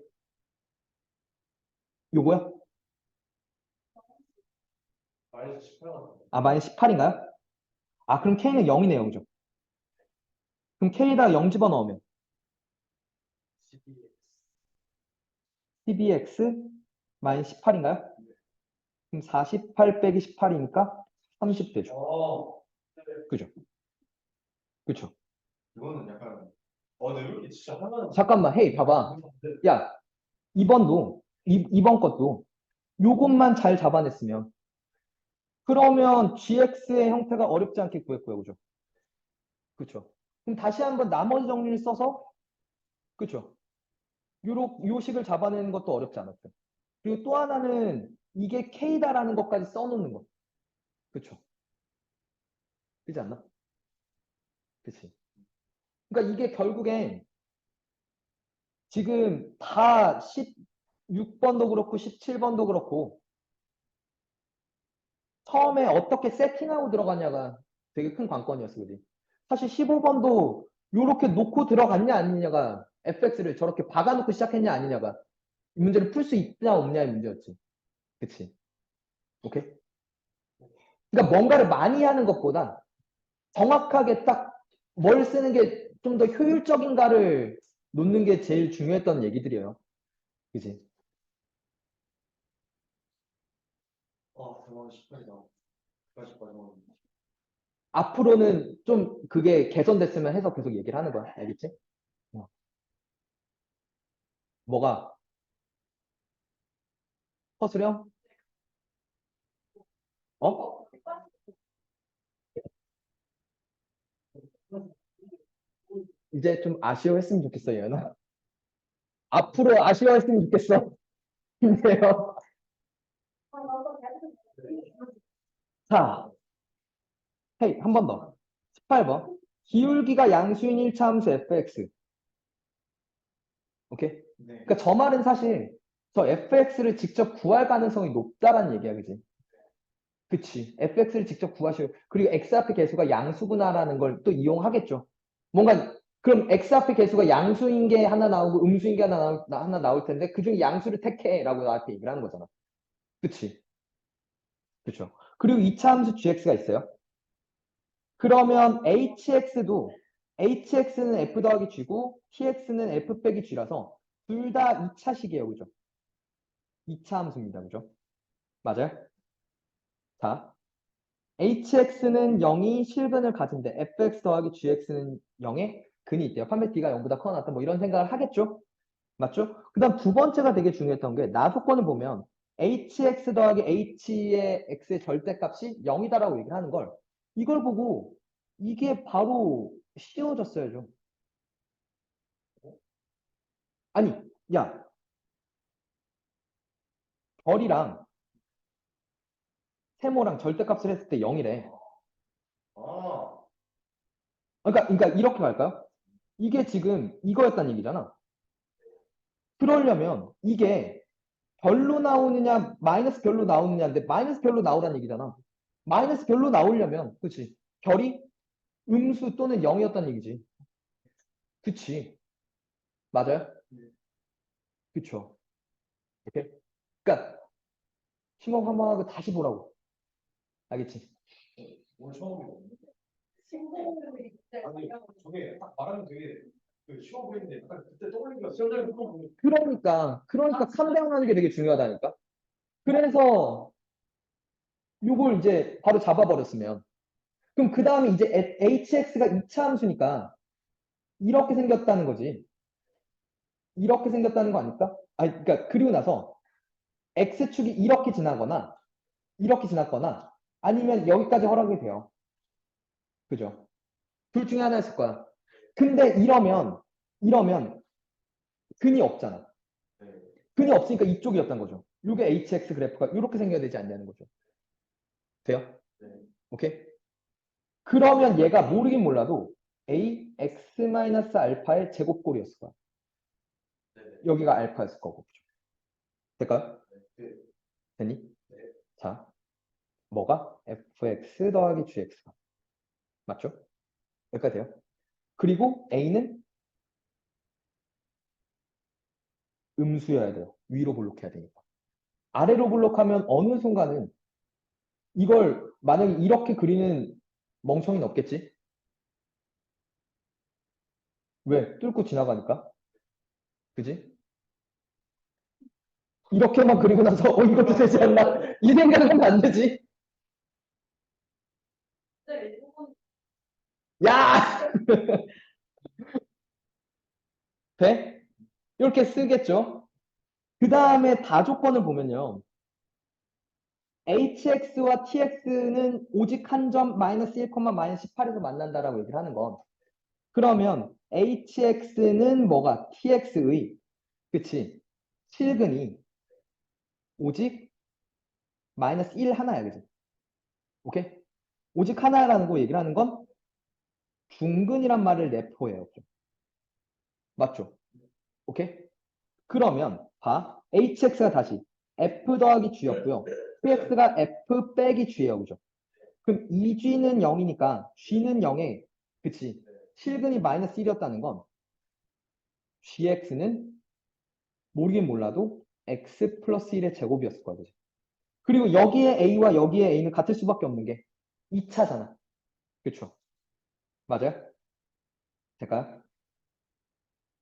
S1: 요거요?
S2: 마이너스 18 같은데.
S1: 아, 마이너스 18인가요? 아, 그럼 K는 0이네요. 그죠? 그럼 K에다가 0 집어넣으면 12x 마이너스 18인가요? 그럼 48 빼기 18이니까 30 되죠. 그죠? 그죠?
S2: 이거는 약간 네, 이렇게 진짜 하나는
S1: 잠깐만, 헤이, 봐봐. 야, 이번 것도 요것만 잘 잡아냈으면 그러면 gx의 형태가 어렵지 않게 구했고요. 그죠? 그쵸? 그럼 다시 한번 나머지 정리를 써서 그쵸? 요 식을 잡아내는 것도 어렵지 않았어요. 그리고 또 하나는 이게 K다라는 것까지 써놓는 거. 그쵸? 그렇지 않나? 그치? 그러니까 이게 결국엔 지금 다 16번도 그렇고 17번도 그렇고 처음에 어떻게 세팅하고 들어갔냐가 되게 큰 관건이었어, 그지? 사실 15번도 요렇게 놓고 들어갔냐 아니냐가 fx를 저렇게 박아놓고 시작했냐 아니냐가 이 문제를 풀 수 있냐 없냐의 문제였지. 그치? 오케이? 그러니까 뭔가를 많이 하는 것보다 정확하게 딱 뭘 쓰는 게 좀 더 효율적인가를 놓는 게 제일 중요했던 얘기들이에요. 그지?
S2: 대박 18이다. 18.
S1: 앞으로는 좀 그게 개선됐으면 해서 계속 얘기를 하는 거야. 알겠지? 뭐가? 허수령? 어? 이제 좀 아쉬워했으면 좋겠어, 얘는. 앞으로 아쉬워했으면 좋겠어. 힘내요. 자, 헤이, 한 번 더. 18번. 기울기가 양수인 1차함수 fx. 오케이?
S2: 네.
S1: 그러니까 저 말은 사실 저 fx를 직접 구할 가능성이 높다라는 얘기야, 그지? 그치. fx를 직접 구하시고, 그리고 x 앞의 개수가 양수구나라는 걸 또 이용하겠죠. 뭔가, 그럼 x 앞의 개수가 양수인 게 하나 나오고 음수인 게 하나 나올 텐데, 그 중에 양수를 택해라고 나한테 얘기를 하는 거잖아. 그치. 그쵸. 그리고 2차 함수 gx가 있어요. 그러면 hx는 f 더하기 g고, tx는 f 빼기 g라서, 둘 다 2차식이에요. 그죠? 2차 함수입니다. 그죠? 맞아요? 자, hx는 0이 실근을 가진대. fx 더하기 gx는 0의 근이 있대요. 판매 d가 0보다 커 낫다. 뭐 이런 생각을 하겠죠? 맞죠? 그 다음 두 번째가 되게 중요했던 게 나소권을 보면 hx 더하기 h의 x의 절대값이 0이다라고 얘기를 하는 걸 이걸 보고 이게 바로 쉬워졌어야죠. 아니, 야, 별이랑 세모랑 절대값을 했을 때 0이래.
S2: 아,
S1: 그러니까 이렇게 갈까요? 이게 지금 이거였단 얘기잖아. 그러려면 이게 별로 나오느냐 마이너스 별로 나오느냐인데 마이너스 별로 나오라는 얘기잖아. 마이너스 별로 나오려면 그치 별이 음수 또는 0이었다는 얘기지. 그치 맞아요? 그쵸. 이렇게 그러니까 심호흡 한번 하고 다시 보라고. 알겠지?
S2: 오늘 처음이거든요.
S3: 친구들이 그때
S2: 아니, 저게 딱 말하면 되게 쉬워 보이는데 약간 그때 떠올리기가 시험장에서 떠올리고
S1: 그러니까 감당하는 게 되게 중요하다니까. 그래서 요걸 이제 바로 잡아버렸으면 그럼 그 다음에 이제 hx가 2차 함수니까 이렇게 생겼다는 거지. 이렇게 생겼다는 거 아닐까? 아니, 그러니까 그리고 나서 x축이 이렇게 지났거나 아니면 여기까지 허락이 돼요. 그죠? 둘 중에 하나였을 거야. 근데 이러면 근이 없잖아.
S2: 네.
S1: 근이 없으니까 이쪽이었던 거죠. 이게 hx 그래프가 이렇게 생겨야 되지 않냐는 거죠. 돼요?
S2: 네.
S1: 오케이? 그러면 얘가 모르긴 몰라도 ax-알파의 제곱꼴이었을 거야.
S2: 네.
S1: 여기가 알파였을 거고. 될까요?
S2: 네.
S1: 됐니?
S2: 네.
S1: 자, 뭐가? fx 더하기 gx가. 맞죠? 여기까지 돼요. 그리고 a는 음수여야 돼요. 위로 볼록해야 되니까. 아래로 볼록하면 어느 순간은 이걸 만약에 이렇게 그리는 멍청이는 없겠지? 왜? 뚫고 지나가니까. 그지? 이렇게만 그리고 나서 이것도 되지 않나? 이 생각을 하면 안 되지?
S3: 그때 조금
S1: 야! 돼? 이렇게 쓰겠죠? 그 다음에 다조건을 보면요. hx와 tx는 오직 한 점 마이너스 1, 마이너스 18에서 만난다라고 얘기를 하는 건 그러면 hx는 뭐가 tx의 그치? 실근이 오직 마이너스 1 하나야, 그지? 오케이? 오직 하나라는 거 얘기를 하는 건 중근이란 말을 내포해요. 맞죠? 오케이? 그러면 봐. hx가 다시 f 더하기 g였고요. qx가 f 빼기 g예요. 그죠? 그럼 2g는 0이니까 g는 0에 그치? 실근이 마이너스 1이었다는 건 gx는 모르긴 몰라도 x 플러스 1의 제곱이었을 거야. 그죠? 그리고 여기에 a와 여기에 a는 같을 수밖에 없는 게 2차잖아. 그쵸? 맞아요? 될까요?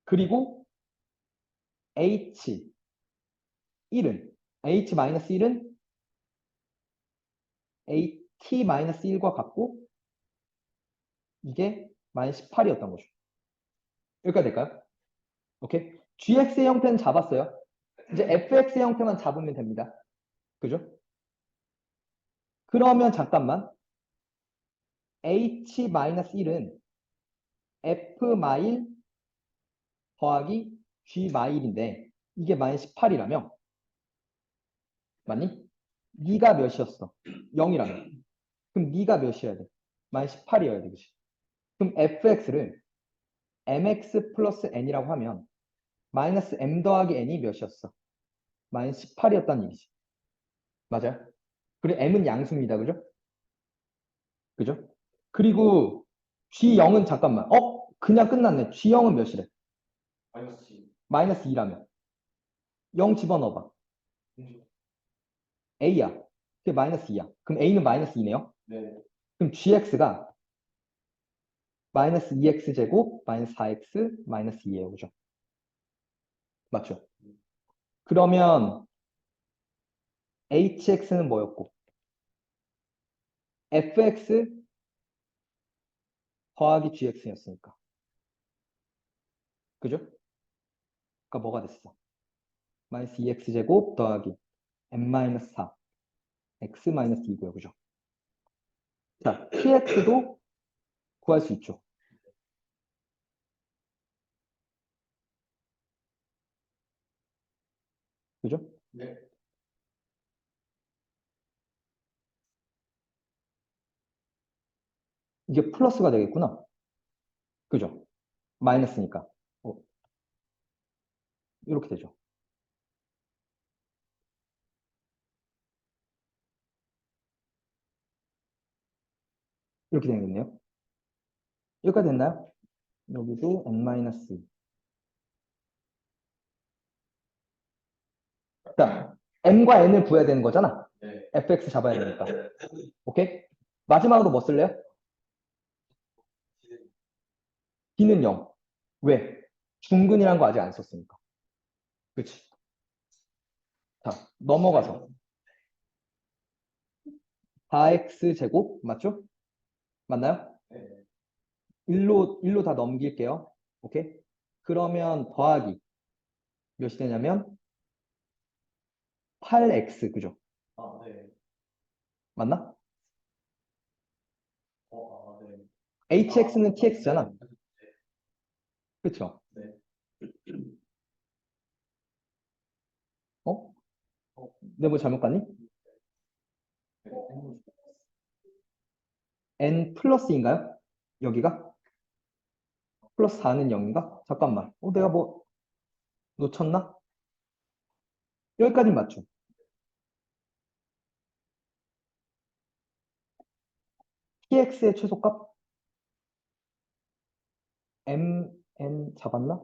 S1: 그리고 h 1은 h-1은 at-1과 같고 이게 마이너스 18이었던 거죠. 여기까지 될까요? 오케이. gx의 형태는 잡았어요. 이제 fx의 형태만 잡으면 됩니다. 그죠? 그러면 잠깐만 h-1은 f 마일 더하기 g 마일인데 이게 마이너스 18이라면 맞니? 네가 몇이었어? 0이라면. 그럼 네가 몇이어야 돼? 마이너스 18이어야 돼. 그치? 그럼 fx를 mx 플러스 n이라고 하면 마이너스 m 더하기 n이 몇이었어? 마이너스 18이었다는 얘기지. 맞아요? 그리고 m은 양수입니다. 그죠? 그죠? 그리고 G0은 잠깐만. 그냥 끝났네. G0은 몇이래?
S2: 마이너스
S1: 마이너스 2라면. 0 집어넣어봐. A야. 그게 마이너스 2야. 그럼 A는 마이너스 2네요.
S2: 네.
S1: 그럼 GX가 마이너스 2x 제곱 마이너스 4x 마이너스 2예요. 그죠? 맞죠? 그러면 HX는 뭐였고? FX 더하기 GX였으니까. 그죠? 그러니까 뭐가 됐어? 마이너스 2x 제곱 더하기 m 마이너스 4 x 마이너스 2고요. 그죠? 자, px도 구할 수 있죠. 그죠?
S2: 네.
S1: 이게 플러스가 되겠구나. 그죠? 마이너스니까. 이렇게 되죠. 이렇게 되겠네요. 여기까지 됐나요? 여기도 n-2. 자, m과 n을 구해야 되는 거잖아.
S2: 네.
S1: fx 잡아야 되니까. 오케이? 마지막으로 뭐 쓸래요? b는 0. 왜? 중근이란 거 아직 안 썼으니까. 그치? 자, 넘어가서 4x 제곱 맞죠? 맞나요?
S2: 네.
S1: 1로 다 넘길게요. 오케이? 그러면 더하기 몇이 되냐면 8x 그죠?
S2: 아, 네.
S1: 맞나?
S2: 네.
S1: hx는 tx잖아. 그쵸?
S2: 네.
S1: 어? 내가 뭐 잘못 갔니? n 플러스인가요? 여기가? 플러스 4는 0인가? 잠깐만. 내가 뭐 놓쳤나? 여기까지 맞죠? tx의 최소값? n 잡았나?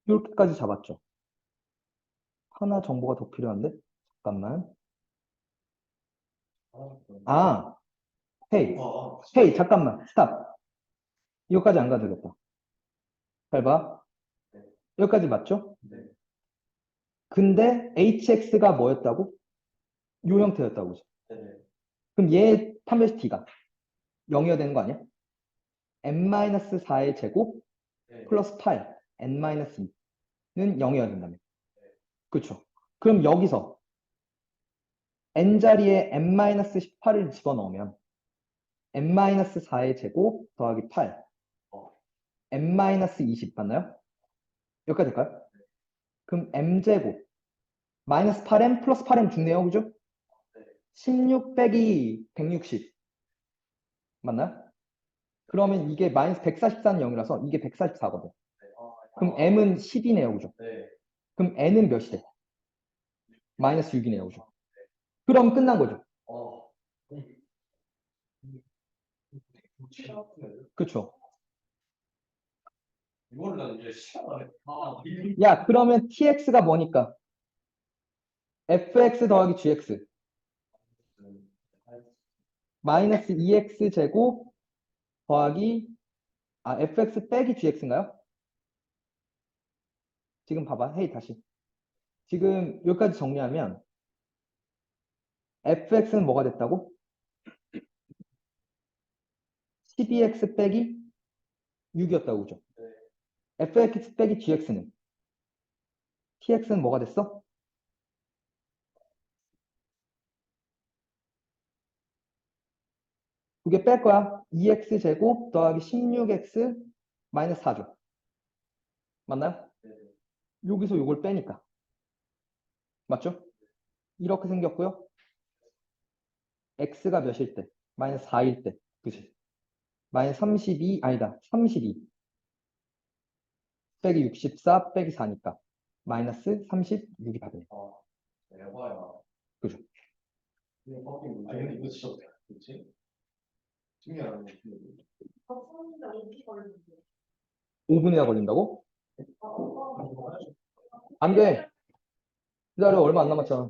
S1: 이렇게까지 잡았죠. 하나 정보가 더 필요한데? 잠깐만. 아, 헤이, 헤이, 잠깐만. 스탑. 이거까지 안 가도 되겠다. 잘 봐. 여기까지 맞죠?
S2: 네.
S1: 근데 hx가 뭐였다고? 요 형태였다고.
S2: 네.
S1: 그럼 얘 판별식 t가 0이어야 되는 거 아니야? n-4의 제곱
S2: 네.
S1: 플러스 8, n-2는 0이어야 된다며. 그렇죠? 그럼 여기서 n자리에 n-18을 집어넣으면 n-4의 제곱 더하기 8, n-20 맞나요? 여기까지 될까요? 그럼 m제곱 마이너스 8m 플러스 8m 죽네요. 그죠? 16 빼기 160 맞나요? 그러면 이게 마이너스 144는 0이라서 이게 144거든. 그럼 m은 10이네요. 그죠?
S2: 네.
S1: 그럼 n은 몇이 돼? 마이너스 6이네요. 그죠? 그럼 끝난 거죠. 그쵸?
S2: 이거를 난 이제 시간 안에
S1: 야, 그러면 tx가 뭐니까? fx 더하기 gx 마이너스 2x 제곱 더하기 fx 빼기 gx인가요? 지금 봐봐. 헤이 다시. 지금 여기까지 정리하면 fx는 뭐가 됐다고? 12x 빼기 6이었다고 그죠? fx 빼기 gx는 tx는 뭐가 됐어? 두 개 뺄 거야. 2x 제곱 더하기 16x 마이너스 4죠. 맞나요? 여기서 요걸 빼니까. 맞죠? 이렇게 생겼고요. x가 몇일 때? 마이너스 4일 때. 그치? 마이너스 32, 아니다. 32 빼기 64 빼기 4니까. 마이너스 36이 답이네.
S2: 대화야.
S1: 그죠?
S2: 아니, 이거 진짜 어떻게 그렇지? 신기하네.
S3: 박사님들 어떻게 걸리는데?
S1: 5분이나 걸린다고? 안 돼. 기다려. 얼마 안 남았잖아.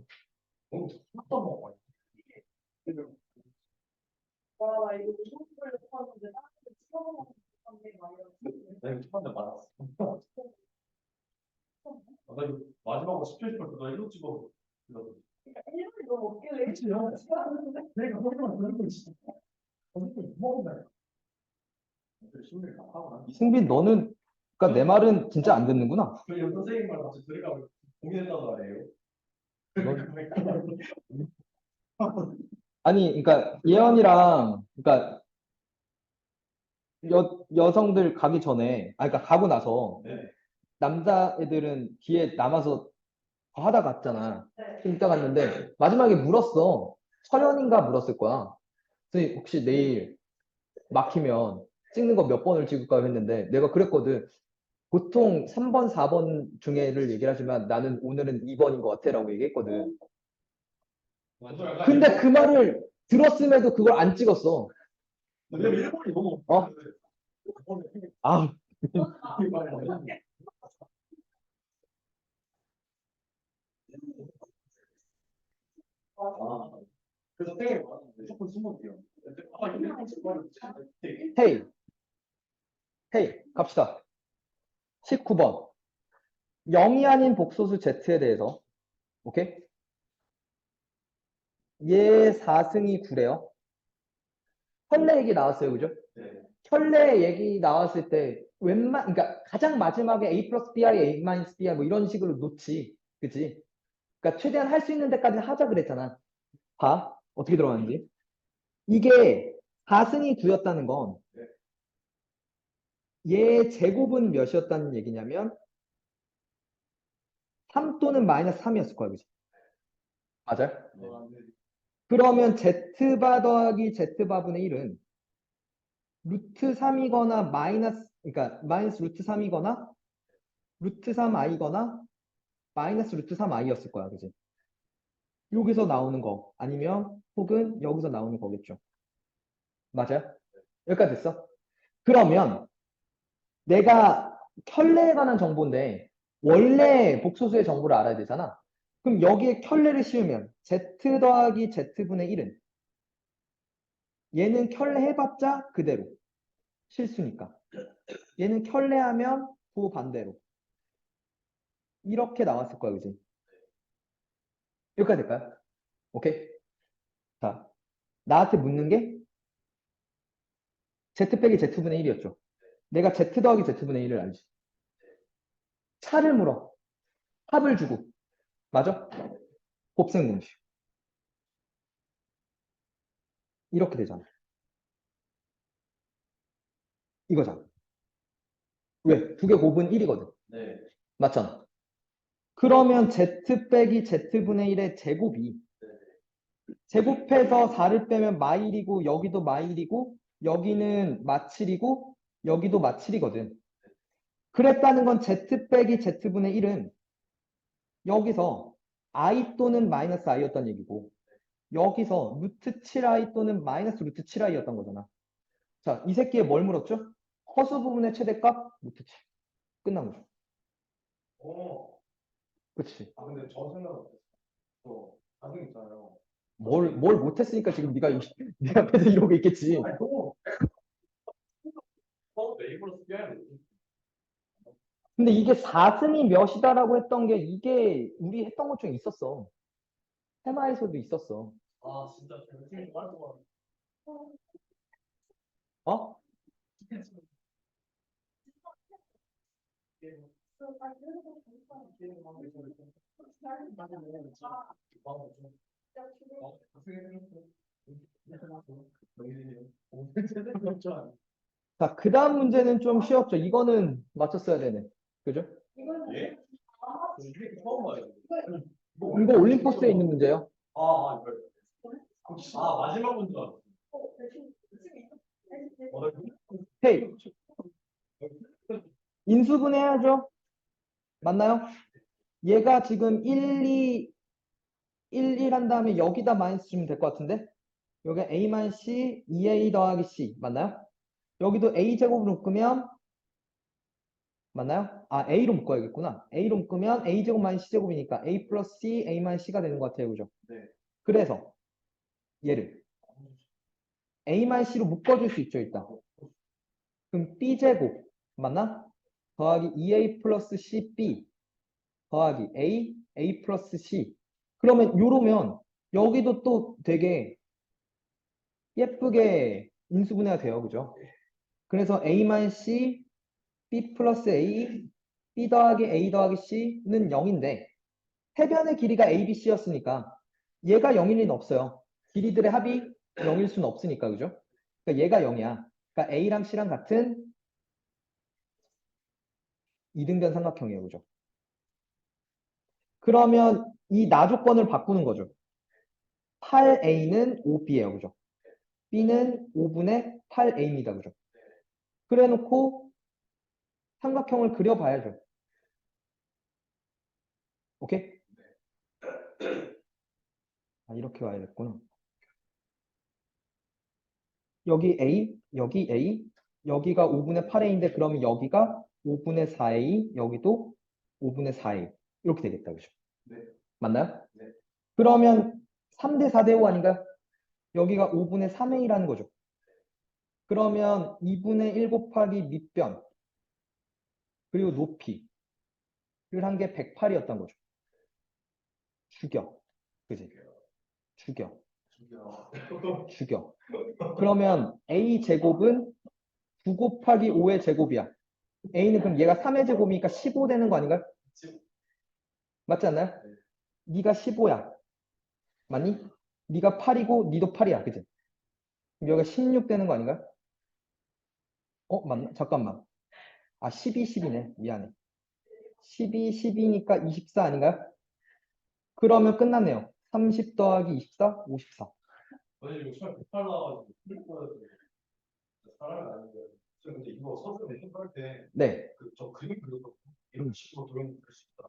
S3: 와, 나 이거 무슨 소리를 하는데 나한테 치워먹는 건데 말이야.
S2: 나 이거 첫번째 맞았어. 나 이거 마지막으로 10초 싶을 때나 이거 찍어.
S3: 그러니까 1분이 너무 없길래.
S2: 그치요?
S3: 치워먹는데.
S2: 내가 그렇게만 그런 거 진짜. 어떻게 먹는다. 신뢰를 다 하고
S1: 승빈, 너는, 그니까 내 말은 진짜 안 듣는구나.
S2: 그 선생님 말 같이 들어가면 고민했단 말이에요.
S1: 아니, 그러니까 예언이랑, 그러니까 여성들 가기 전에, 그러니까 가고 나서
S2: 네.
S1: 남자애들은 뒤에 남아서 더 하다 갔잖아.
S3: 네.
S1: 좀 이따 갔는데 마지막에 물었어. 철현인가 물었을 거야. 선생님 혹시 내일 막히면 찍는 거 몇 번을 찍을까요? 했는데 내가 그랬거든. 보통 3번, 4번 중에를 얘기를 하지만 나는 오늘은 2번인 것 같아 라고 얘기했거든. 근데 그 말을 들었음에도 그걸 안 찍었어.
S2: 내가 일본이 너무
S1: 어? 아,
S2: 그래서 땡을 받았는데 조금 숨어게요.
S1: 헤이, 헤이, 갑시다. 19번. 0이 아닌 복소수 Z에 대해서, 오케이? 얘 4승이 9래요. 혈내 얘기 나왔어요, 그죠?
S2: 네.
S1: 혈내 얘기 나왔을 때 그러니까 가장 마지막에 A 플러스 BI, A 마이너스 BI 뭐 이런 식으로 놓지, 그치? 그러니까 최대한 할 수 있는 데까지 하자 그랬잖아. 봐, 어떻게 들어가는지. 이게 4승이 9였다는 건 얘 제곱은 몇이었다는 얘기냐면 3 또는 마이너스 3이었을 거야, 그치? 맞아요? 그러면 Z바 더하기 Z바분의 1은 루트 3이거나 그러니까 마이너스 루트 3이거나 루트 3i거나 마이너스 루트 3i였을 거야, 그지? 여기서 나오는 거 아니면 혹은 여기서 나오는 거겠죠. 맞아요? 여기까지 됐어? 그러면 내가 켤레에 관한 정보인데 원래 복소수의 정보를 알아야 되잖아. 그럼 여기에 켤레를 씌우면 Z 더하기 Z분의 1은 얘는 켤레 해봤자 그대로 실수니까. 얘는 켤레 하면 그 반대로 이렇게 나왔을 거야, 그지? 여기까지 될까요? 오케이? 자, 나한테 묻는 게 Z 빼기 Z분의 1이었죠. 내가 Z 더하기 Z분의 1을 알지. 차를 물어. 합을 주고. 맞아? 곱셈 공식. 이렇게 되잖아. 이거잖아. 왜? 두 개 곱은 1이거든.
S2: 네.
S1: 맞잖아. 그러면 z 빼기 z분의 1의 제곱이 제곱해서 4를 빼면 마일이고 여기도 마일이고 여기는 마칠이고 여기도 마칠이거든. 그랬다는 건 z 빼기 z분의 1은 여기서 i 또는 마이너스 i였던 얘기고 여기서 루트 7i 또는 마이너스 루트 7i였던 거잖아. 자, 이 새끼에 뭘 물었죠? 허수 부분의 최대값 루트 7. 끝난 거죠.
S2: 어.
S1: 그치?
S2: 아 근데 저 생각 어땠어? 저 자생 있잖아요.
S1: 뭘 못했으니까 지금 네가 네 앞에서 이러고 있겠지.
S2: 아니 너무 네이버로 써야 돼.
S1: 근데 이게 4승이 몇이다라고 했던 게 이게 우리 했던 것 중에 있었어. 테마에서도 있었어.
S2: 아 진짜 제가 지금 말할 동안
S1: 어? 자, 그 다음 문제는 좀 쉬웠죠. 이거는 맞췄어야 되네. 그죠?
S2: 예? 이게 처음 봐요.
S1: 이거 올림포스에 있는 문제예요.
S2: 이걸. 마지막 문제 알았어.
S1: 헤이, 인수분 해야죠. 맞나요? 얘가 지금 1, 1 한 다음에 여기다 마이너스 주면 될 것 같은데? 여기 A-C, 2A 더하기 C. 맞나요? 여기도 A제곱으로 묶으면 맞나요? 아, A로 묶어야겠구나. A로 묶으면 A제곱 마이너스 C제곱이니까 A 플러스 C, A 마이너스 C가 되는 것 같아요. 그죠?
S2: 네.
S1: 그래서 얘를 A 마이너스 C로 묶어줄 수 있죠, 일단. 그럼 B제곱 맞나? 더하기 2A 플러스 CB 더하기 A 플러스 C. 그러면 요러면 여기도 또 되게 예쁘게 인수분해가 돼요. 그죠? 그래서 A-C, B 플러스 A, B 더하기 A 더하기 C는 0인데 해변의 길이가 A, B, C였으니까 얘가 0일 리는 없어요. 길이들의 합이 0일 수는 없으니까. 그죠? 그러니까 얘가 0이야. 그러니까 A랑 C랑 같은 이등변 삼각형이에요. 그죠? 그러면 이 나조건을 바꾸는 거죠. 8A는 5B예요. 그죠? B는 5분의 8A입니다. 그죠? 그래 놓고 삼각형을 그려봐야죠. 오케이? 아, 이렇게 와야겠구나. 여기 A, 여기 A, 여기가 5분의 8A인데 그러면 여기가 5분의 4A, 여기도 5분의 4A. 이렇게 되겠다. 그죠?
S2: 네.
S1: 맞나요?
S2: 네.
S1: 그러면 3대 4대 5 아닌가요? 여기가 5분의 3A라는 거죠. 그러면 2분의 1 곱하기 밑변 그리고 높이를 한 게 108이었던 거죠. 죽여. 그지? 죽여. 죽여. 그러면 A 제곱은 9 곱하기 5의 제곱이야. A는 그럼 얘가 3의 제곱이니까 15 되는 거 아닌가요? 맞지 않나요? 네가 15야. 맞니? 네가 8이고 니도 8이야. 그지? 그럼 여기가 16 되는 거 아닌가요? 맞나? 잠깐만. 아, 12, 10이네. 미안해. 12, 12니까 24 아닌가요? 그러면 끝났네요. 30 더하기 24, 54.
S2: 아니 이거 처음 108 나와가지고 풀릴 거였어요. 사람이 아닌데. 저 근데 이거 서술에 해볼 때
S1: 네.
S2: 저 그림 그렸거든요. 이런 식으로 그림 그릴 수 있다.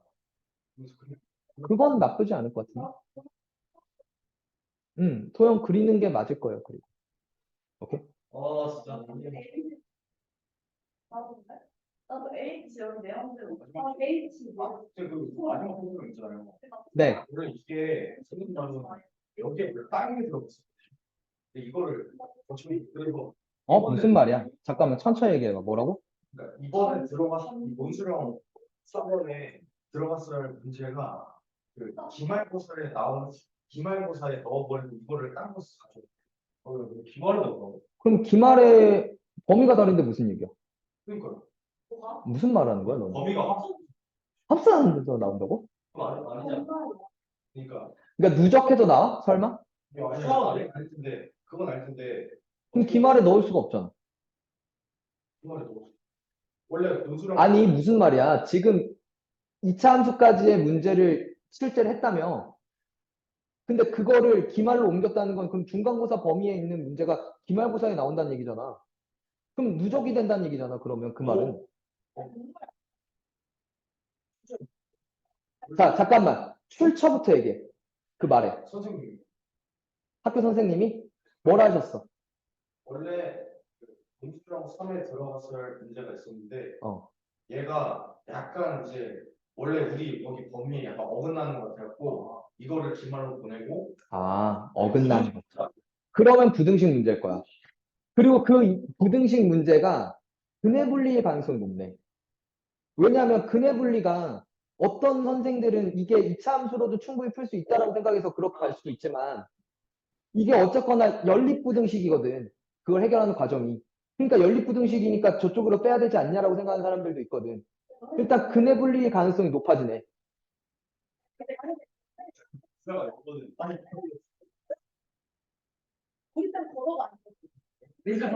S2: 그래서 그림
S1: 그건 나쁘지 않을 것 같은데. 토형 그리는 게 맞을 거예요. 그리고. 오케이?
S2: 진짜.
S3: 나도 H 여기 내용대로 H
S2: 그 마지막 부분 있잖아요.
S1: 네.
S2: 물론 이게 생각나면 여기에 땅이 들어갔어요. 근데 이거를 어차피 그래서
S1: 무슨 말이야? 잠깐만, 천천히 얘기해봐. 뭐라고?
S2: 그러니까 이번에 들어간 이 논술형 4번에 들어갔을 문제가 그 기말고사에 나온 기말고사에 넣어버리고 이거를 딴 곳에 가져. 기말에 넣어.
S1: 그럼 기말에 범위가 다른데 무슨 얘기야?
S2: 그러니까
S1: 무슨 말 하는 거야, 너는?
S2: 범위가 합성
S1: 합산하는 데서 나온다고?
S2: 아니잖아. 그러니까
S1: 그러니까 누적해서 나와? 설마?
S2: 수학은 아닐 텐데 그건 아닐 텐데
S1: 그럼 기말에 넣을 수가 없잖아.
S2: 기말에 넣어. 원래 논술형
S1: 아니, 무슨 말이야? 지금 2차 함수까지의 문제를 실제로 했다며. 근데 그거를 기말로 옮겼다는 건 그럼 중간고사 범위에 있는 문제가 기말고사에 나온다는 얘기잖아. 그럼 누적이 된다는 얘기잖아. 그러면 그 말은. 자, 잠깐만. 출처부터 얘기해. 그 말에.
S2: 선생님,
S1: 학교 선생님이 뭐라 하셨어?
S2: 원래 공수랑 3에 들어갔을 문제가 있었는데
S1: 어.
S2: 얘가 약간 이제 원래 우리 여기 범위에 약간 어긋나는 것 같아갖고 이거를 기말로 보내고
S1: 아, 어긋나는 거. 그러면 부등식 문제일 거야. 그리고 그 부등식 문제가 근해 분리의 가능성이 높네. 왜냐하면 근해 분리가 어떤 선생들은 이게 2차 함수로도 충분히 풀 수 있다라고 생각해서 그렇게 갈 수도 있지만 이게 어쨌거나 연립부등식이거든. 그걸 해결하는 과정이. 그러니까 연립부등식이니까 저쪽으로 빼야 되지 않냐라고 생각하는 사람들도 있거든. 일단 근해 분리의 가능성이 높아지네.
S2: 제가 이거는 아니
S3: 우리 때 걸어가.
S2: 그러니까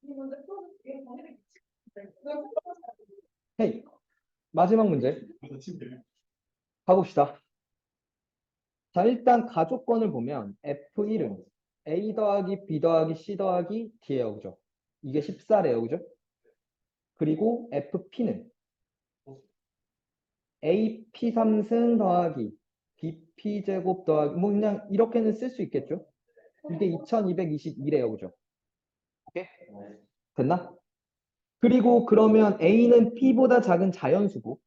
S3: 이 문제 풀어서 이게 범위를 미치겠는데.
S1: 헤이, 마지막 문제 가봅시다. 자, 일단 가족권을 보면 F1은 A 더하기 B 더하기 C 더하기 D예요. 그죠? 이게 14래요. 그죠? 그리고 FP는 AP 3승 더하기 BP 제곱 더하기 뭐 그냥 이렇게는 쓸 수 있겠죠? 이게 2222래요. 그죠? 오케이? 됐나? 그리고 그러면 A는 P보다 작은 자연수고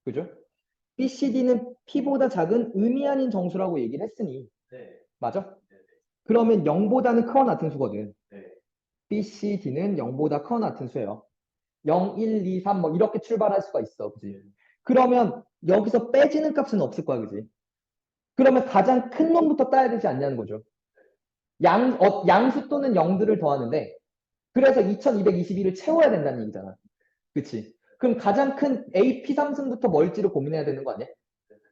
S1: 그죠? B, C, D는 P보다 작은 의미 아닌 정수라고 얘기를 했으니
S2: 네.
S1: 맞아? 그러면 0보다는 크거나 같은 수거든.
S2: 네.
S1: B, C, D는 0보다 크거나 같은 수예요. 0, 1, 2, 3 뭐 이렇게 출발할 수가 있어. 그지? 그러면 여기서 빼지는 값은 없을 거야. 그지? 그러면 가장 큰 놈부터 따야 되지 않냐는 거죠. 양수 또는 0들을 더하는데 그래서 2222를 채워야 된다는 얘기잖아. 그치? 그럼 가장 큰 AP 3승부터 뭘지를 고민해야 되는 거 아니야?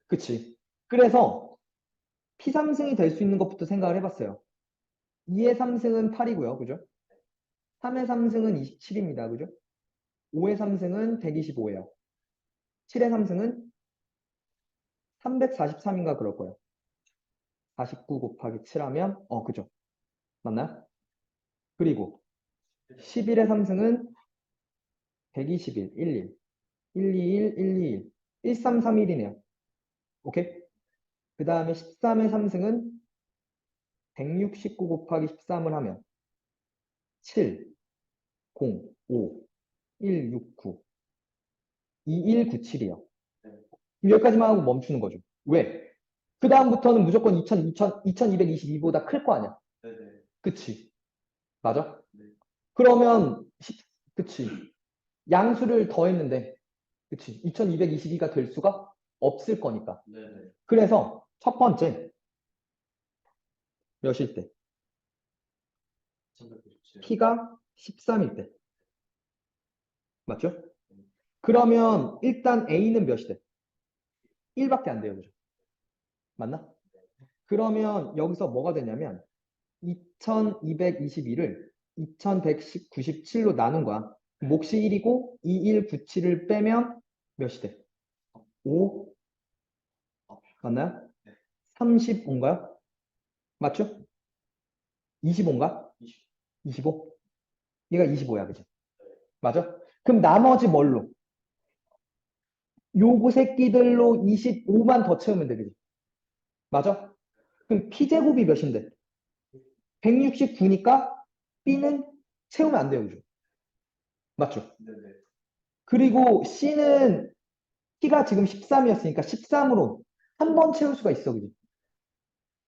S1: 그치? 그래서 P3승이 될 수 있는 것부터 생각을 해봤어요. 2의 3승은 8이고요. 그죠? 3의 3승은 27입니다. 그죠? 5의 3승은 125예요. 7의 3승은 343인가 그럴 거예요. 49 곱하기 7하면 그죠? 맞나요? 그리고 11의 3승은 121, 11, 121, 121, 1331이네요. 오케이? 그 다음에 13의 3승은 169 곱하기 13을 하면 7, 0, 5, 1, 6, 9, 2197이요. 여기까지만 하고 멈추는 거죠. 왜? 그 다음부터는 무조건 2222보다 클 거 아니야.
S2: 네네.
S1: 그치? 맞아?
S2: 네.
S1: 그러면, 그치? 양수를 더했는데, 그치? 2222가 될 수가 없을 거니까.
S2: 네네.
S1: 그래서 첫 번째, 몇일 때?
S2: 397.
S1: P가 13일 때. 맞죠? 그러면 일단 A는 몇이 돼? 1밖에 안 돼요. 그죠? 맞나? 그러면 여기서 뭐가 되냐면 2222를 2197로 나눈 거야. 몫이 1이고 2197을 빼면 몇이 돼? 5 맞나요? 35인가요? 맞죠? 25인가? 25? 얘가 25야, 그죠? 맞아? 그럼 나머지 뭘로? 요거 새끼들로 25만 더 채우면 돼, 그지? 맞아? 그럼 P제곱이 몇인데? 169니까 B는 채우면 안 돼요, 그죠? 맞죠?
S2: 네네.
S1: 그리고 C는 C가 지금 13이었으니까 13으로 한 번 채울 수가 있어, 그지?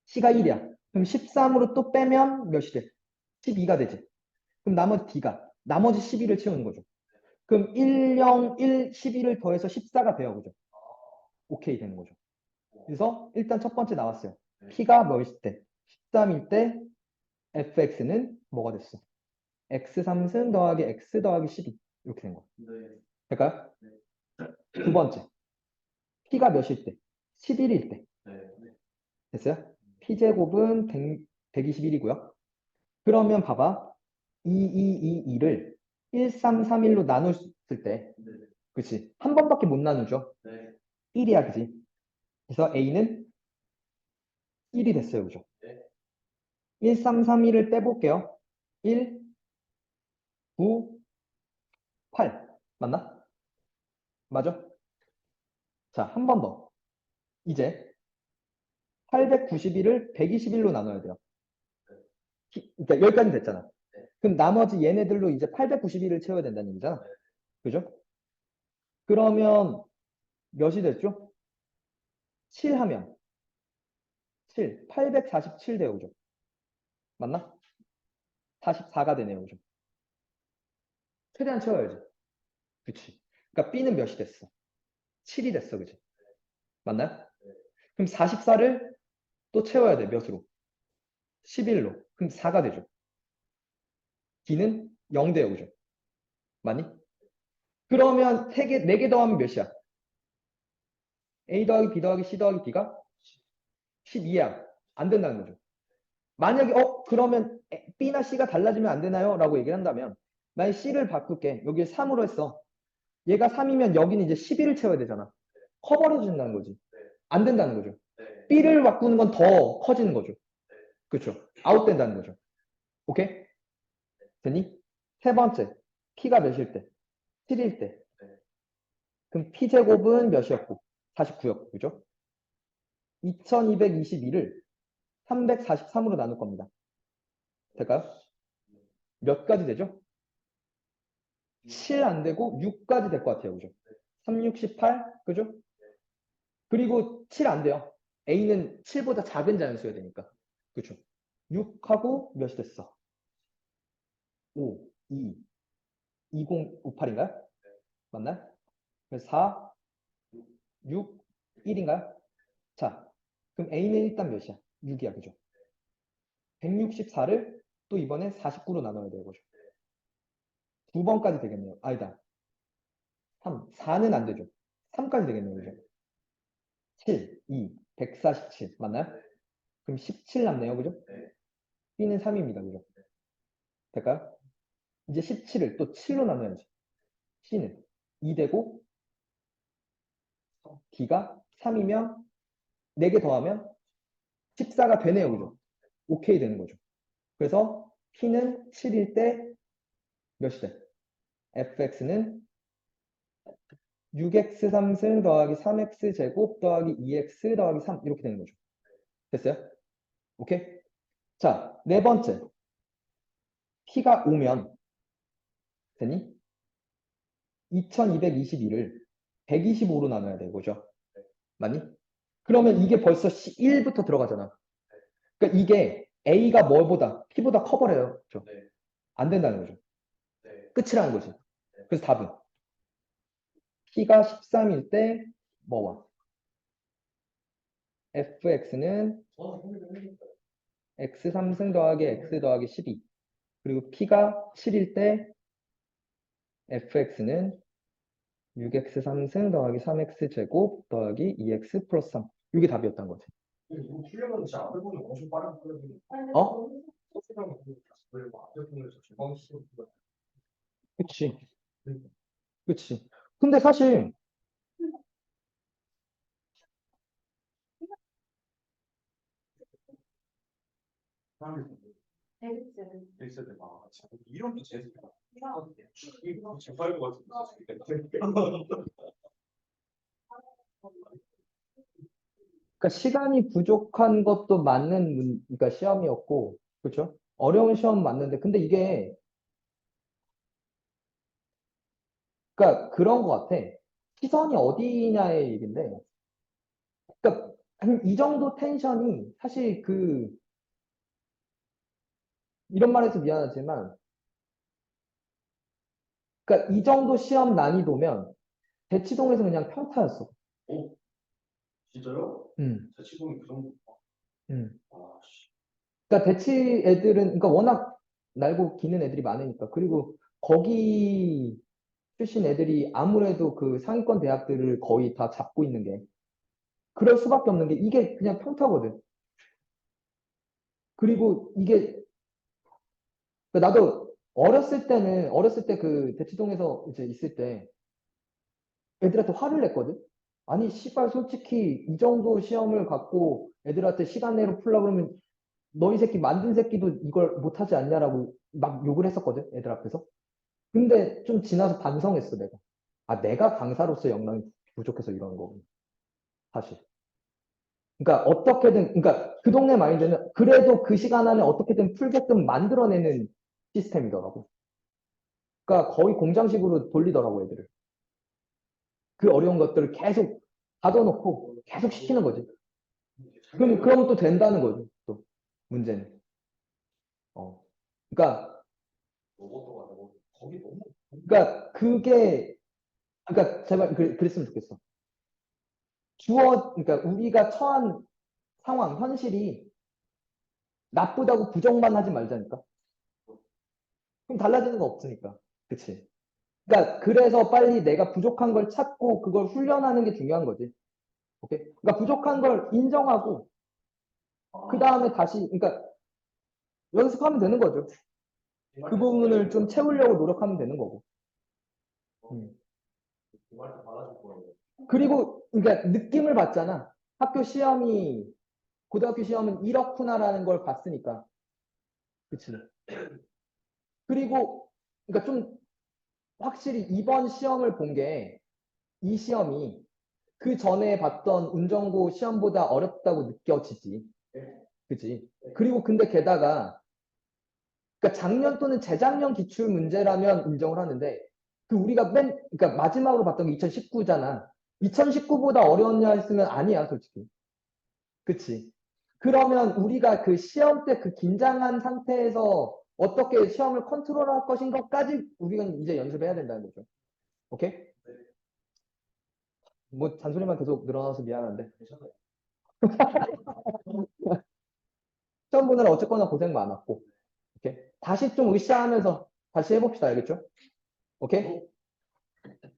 S1: C가 1이야. 그럼 13으로 또 빼면 몇이 돼? 12가 되지. 그럼 나머지 D가 나머지 12를 채우는 거죠. 그럼 1, 0, 1, 12를 더해서 14가 돼요, 그죠? 오케이 되는 거죠. 그래서 일단 첫 번째 나왔어요. P가 몇일 때? 13일 때 fx는 뭐가 됐어? x 3승 더하기 x 더하기 12 이렇게 된 거야.
S2: 네.
S1: 될까요? 두 번째 P가 몇일 때? 11일 때.
S2: 네.
S1: 됐어요? P제곱은 121이고요. 그러면 봐봐. 2222를 1331로 나눴을 때
S2: 네.
S1: 그치? 한 번밖에 못 나누죠.
S2: 네.
S1: 1이야, 그지? 그래서 A는 1이 됐어요, 그죠?
S2: 네.
S1: 1, 3, 3, 1을 떼볼게요. 1, 9, 8. 맞나? 맞아? 자, 한 번 더. 이제 891을 121로 나눠야 돼요. 그러니까 여기까지 됐잖아.
S2: 네.
S1: 그럼 나머지 얘네들로 이제 891을 채워야 된다는 얘기잖아.
S2: 네.
S1: 그죠? 그러면 몇이 됐죠? 7 하면 7, 847 돼요, 그죠? 맞나? 44가 되네요, 그죠? 최대한 채워야지. 그치? 그러니까 B는 몇이 됐어? 7이 됐어, 그지? 맞나요? 그럼 44를 또 채워야 돼, 몇으로? 11로. 그럼 4가 되죠. D는 0 돼요, 그죠? 맞니? 그러면 3개, 4개 더하면 몇이야? A 더하기 B 더하기 C 더하기 D가 12야. 안 된다는 거죠. 만약에 그러면 B나 C가 달라지면 안 되나요? 라고 얘기를 한다면 만약 C를 바꿀게. 여기 3으로 했어. 얘가 3이면 여기는 이제 11을 채워야 되잖아. 커버해 준다는 거지. 안 된다는 거죠.
S2: 네.
S1: B를 바꾸는 건 더 커지는 거죠. 그렇죠. 아웃된다는 거죠. 오케이? 됐니? 세 번째. P가 몇일 때? 7일 때. 그럼 P제곱은 몇이었고? 49였고. 그죠? 2222를 343으로 나눌 겁니다. 될까요? 몇 가지 되죠? 7 안 되고 6까지 될 것 같아요. 그죠? 3, 6, 18. 그죠? 그리고 7 안 돼요. A는 7보다 작은 자연수여야 되니까. 그죠? 6하고 몇이 됐어? 5, 2, 2058인가요? 맞나요? 그래서 4, 6, 1인가요? 자, 그럼 A는 일단 몇이야? 6이야. 그죠? 164를 또 이번에 49로 나눠야 돼요. 그죠? 두 번까지 되겠네요. 아니다. 3, 4는 안 되죠. 3까지 되겠네요. 그죠? 7, 2, 147. 맞나요? 그럼 17 남네요. 그죠? B는 3입니다. 그죠? 될까요? 이제 17을 또 7로 나눠야지. C는 2 되고 D가 3이면 4개 더하면 14가 되네요. 그죠? 오케이 되는 거죠. 그래서 P는 7일 때 몇이 돼? fx는 6x 3승 더하기 3x 제곱 더하기 2x 더하기 3 이렇게 되는 거죠. 됐어요? 오케이? 자, 네 번째. P가 오면 되니? 2222를 125로 나눠야 되는 거죠. 맞니? 그러면 이게 벌써 1부터 들어가잖아. 그러니까 이게 A가 뭐보다 P보다 커버래요. 그렇죠? 안 된다는 거죠. 끝이라는 거지. 그래서 답은 P가 13일 때 뭐와? fx는 x 3승 더하기 x 더하기 12. 그리고 P가 7일 때 fx는 6x 3승 더하기 3x 제곱 더하기 2x 플러스 3. 이게 답이었던 거지.
S2: 이거 풀려면 진짜 앞에 보면 엄청 빠른 풀려면
S1: 어?
S2: 소수랑 다시 돌리고 앞에 보면 주방 시험
S1: 그치. 그치. 근데 사실
S2: 사람이
S3: 대립제는
S2: 있을 때 막, 이런 게 재밌다. 이거 재빨 것 같은데.
S1: 그러니까 시간이 부족한 것도 맞는 그러니까 시험이었고, 그렇죠? 어려운 시험 맞는데, 근데 이게 그러니까 그런 것 같아. 시선이 어디냐의 얘기인데, 그러니까 한 이 정도 텐션이 사실 이런 말해서 미안하지만, 그러니까 이 정도 시험 난이도면 대치동에서 그냥 평타였어.
S2: 오, 진짜요?
S1: 음,
S2: 자취동이 그 정도.
S1: 음.
S2: 아, 씨.
S1: 그러니까 대치 애들은, 그러니까 워낙 날고 기는 애들이 많으니까. 그리고 거기 출신 애들이 아무래도 그 상위권 대학들을 거의 다 잡고 있는 게, 그럴 수밖에 없는 게 이게 그냥 평타거든. 그리고 이게, 그러니까 나도 어렸을 때 그 대치동에서 이제 있을 때, 애들한테 화를 냈거든. 아니 씨발 솔직히 이 정도 시험을 갖고 애들한테 시간 내로 풀려고 그러면 너희 새끼 만든 새끼도 이걸 못하지 않냐라고 막 욕을 했었거든, 애들 앞에서. 근데 좀 지나서 반성했어, 내가. 아, 내가 강사로서 역량이 부족해서 이러는 거구나, 사실. 그러니까 어떻게든, 그러니까 그 동네 마인드는 그래도 그 시간 안에 어떻게든 풀게끔 만들어내는 시스템이더라고. 그러니까 거의 공장식으로 돌리더라고, 애들을. 그 어려운 것들을 계속 가둬놓고 계속 시키는 거지. 그럼 또 된다는 거죠, 또. 문제는. 그러니까,
S2: 로봇도 가고 거기 너무
S1: 그러니까 그게, 그러니까 제발 그랬으면 좋겠어. 그러니까 우리가 처한 상황, 현실이 나쁘다고 부정만 하지 말자니까. 그럼 달라지는 거 없으니까. 그치? 그러니까 그래서 빨리 내가 부족한 걸 찾고 그걸 훈련하는 게 중요한 거지. 오케이? 그러니까 부족한 걸 인정하고 그 다음에 다시, 그러니까 연습하면 되는 거죠. 그 부분을 좀 채우려고 노력하면 되는 거고.
S2: 그말 받아줄 거예요.
S1: 그리고 그러니까 느낌을 받잖아. 학교 시험이 고등학교 시험은 이렇구나라는 걸 봤으니까. 그치? 그리고 그러니까 좀 확실히 이번 시험을 본 게 이 시험이 그 전에 봤던 운전고 시험보다 어렵다고 느껴지지. 그치? 그리고 근데 게다가 그러니까 작년 또는 재작년 기출 문제라면 인정을 하는데 그 우리가 그러니까 마지막으로 봤던 게 2019잖아. 2019보다 어려웠냐 했으면 아니야, 솔직히. 그치? 그러면 우리가 그 시험 때 그 긴장한 상태에서 어떻게 시험을 컨트롤할 것인가까지 우리가 이제 연습해야 된다는 거죠. 오케이? 뭐 잔소리만 계속 늘어나서 미안한데. 시험 보느라 어쨌거나 고생 많았고. 오케이? 다시 좀 으쌰하면서 다시 해봅시다. 알겠죠? 오케이?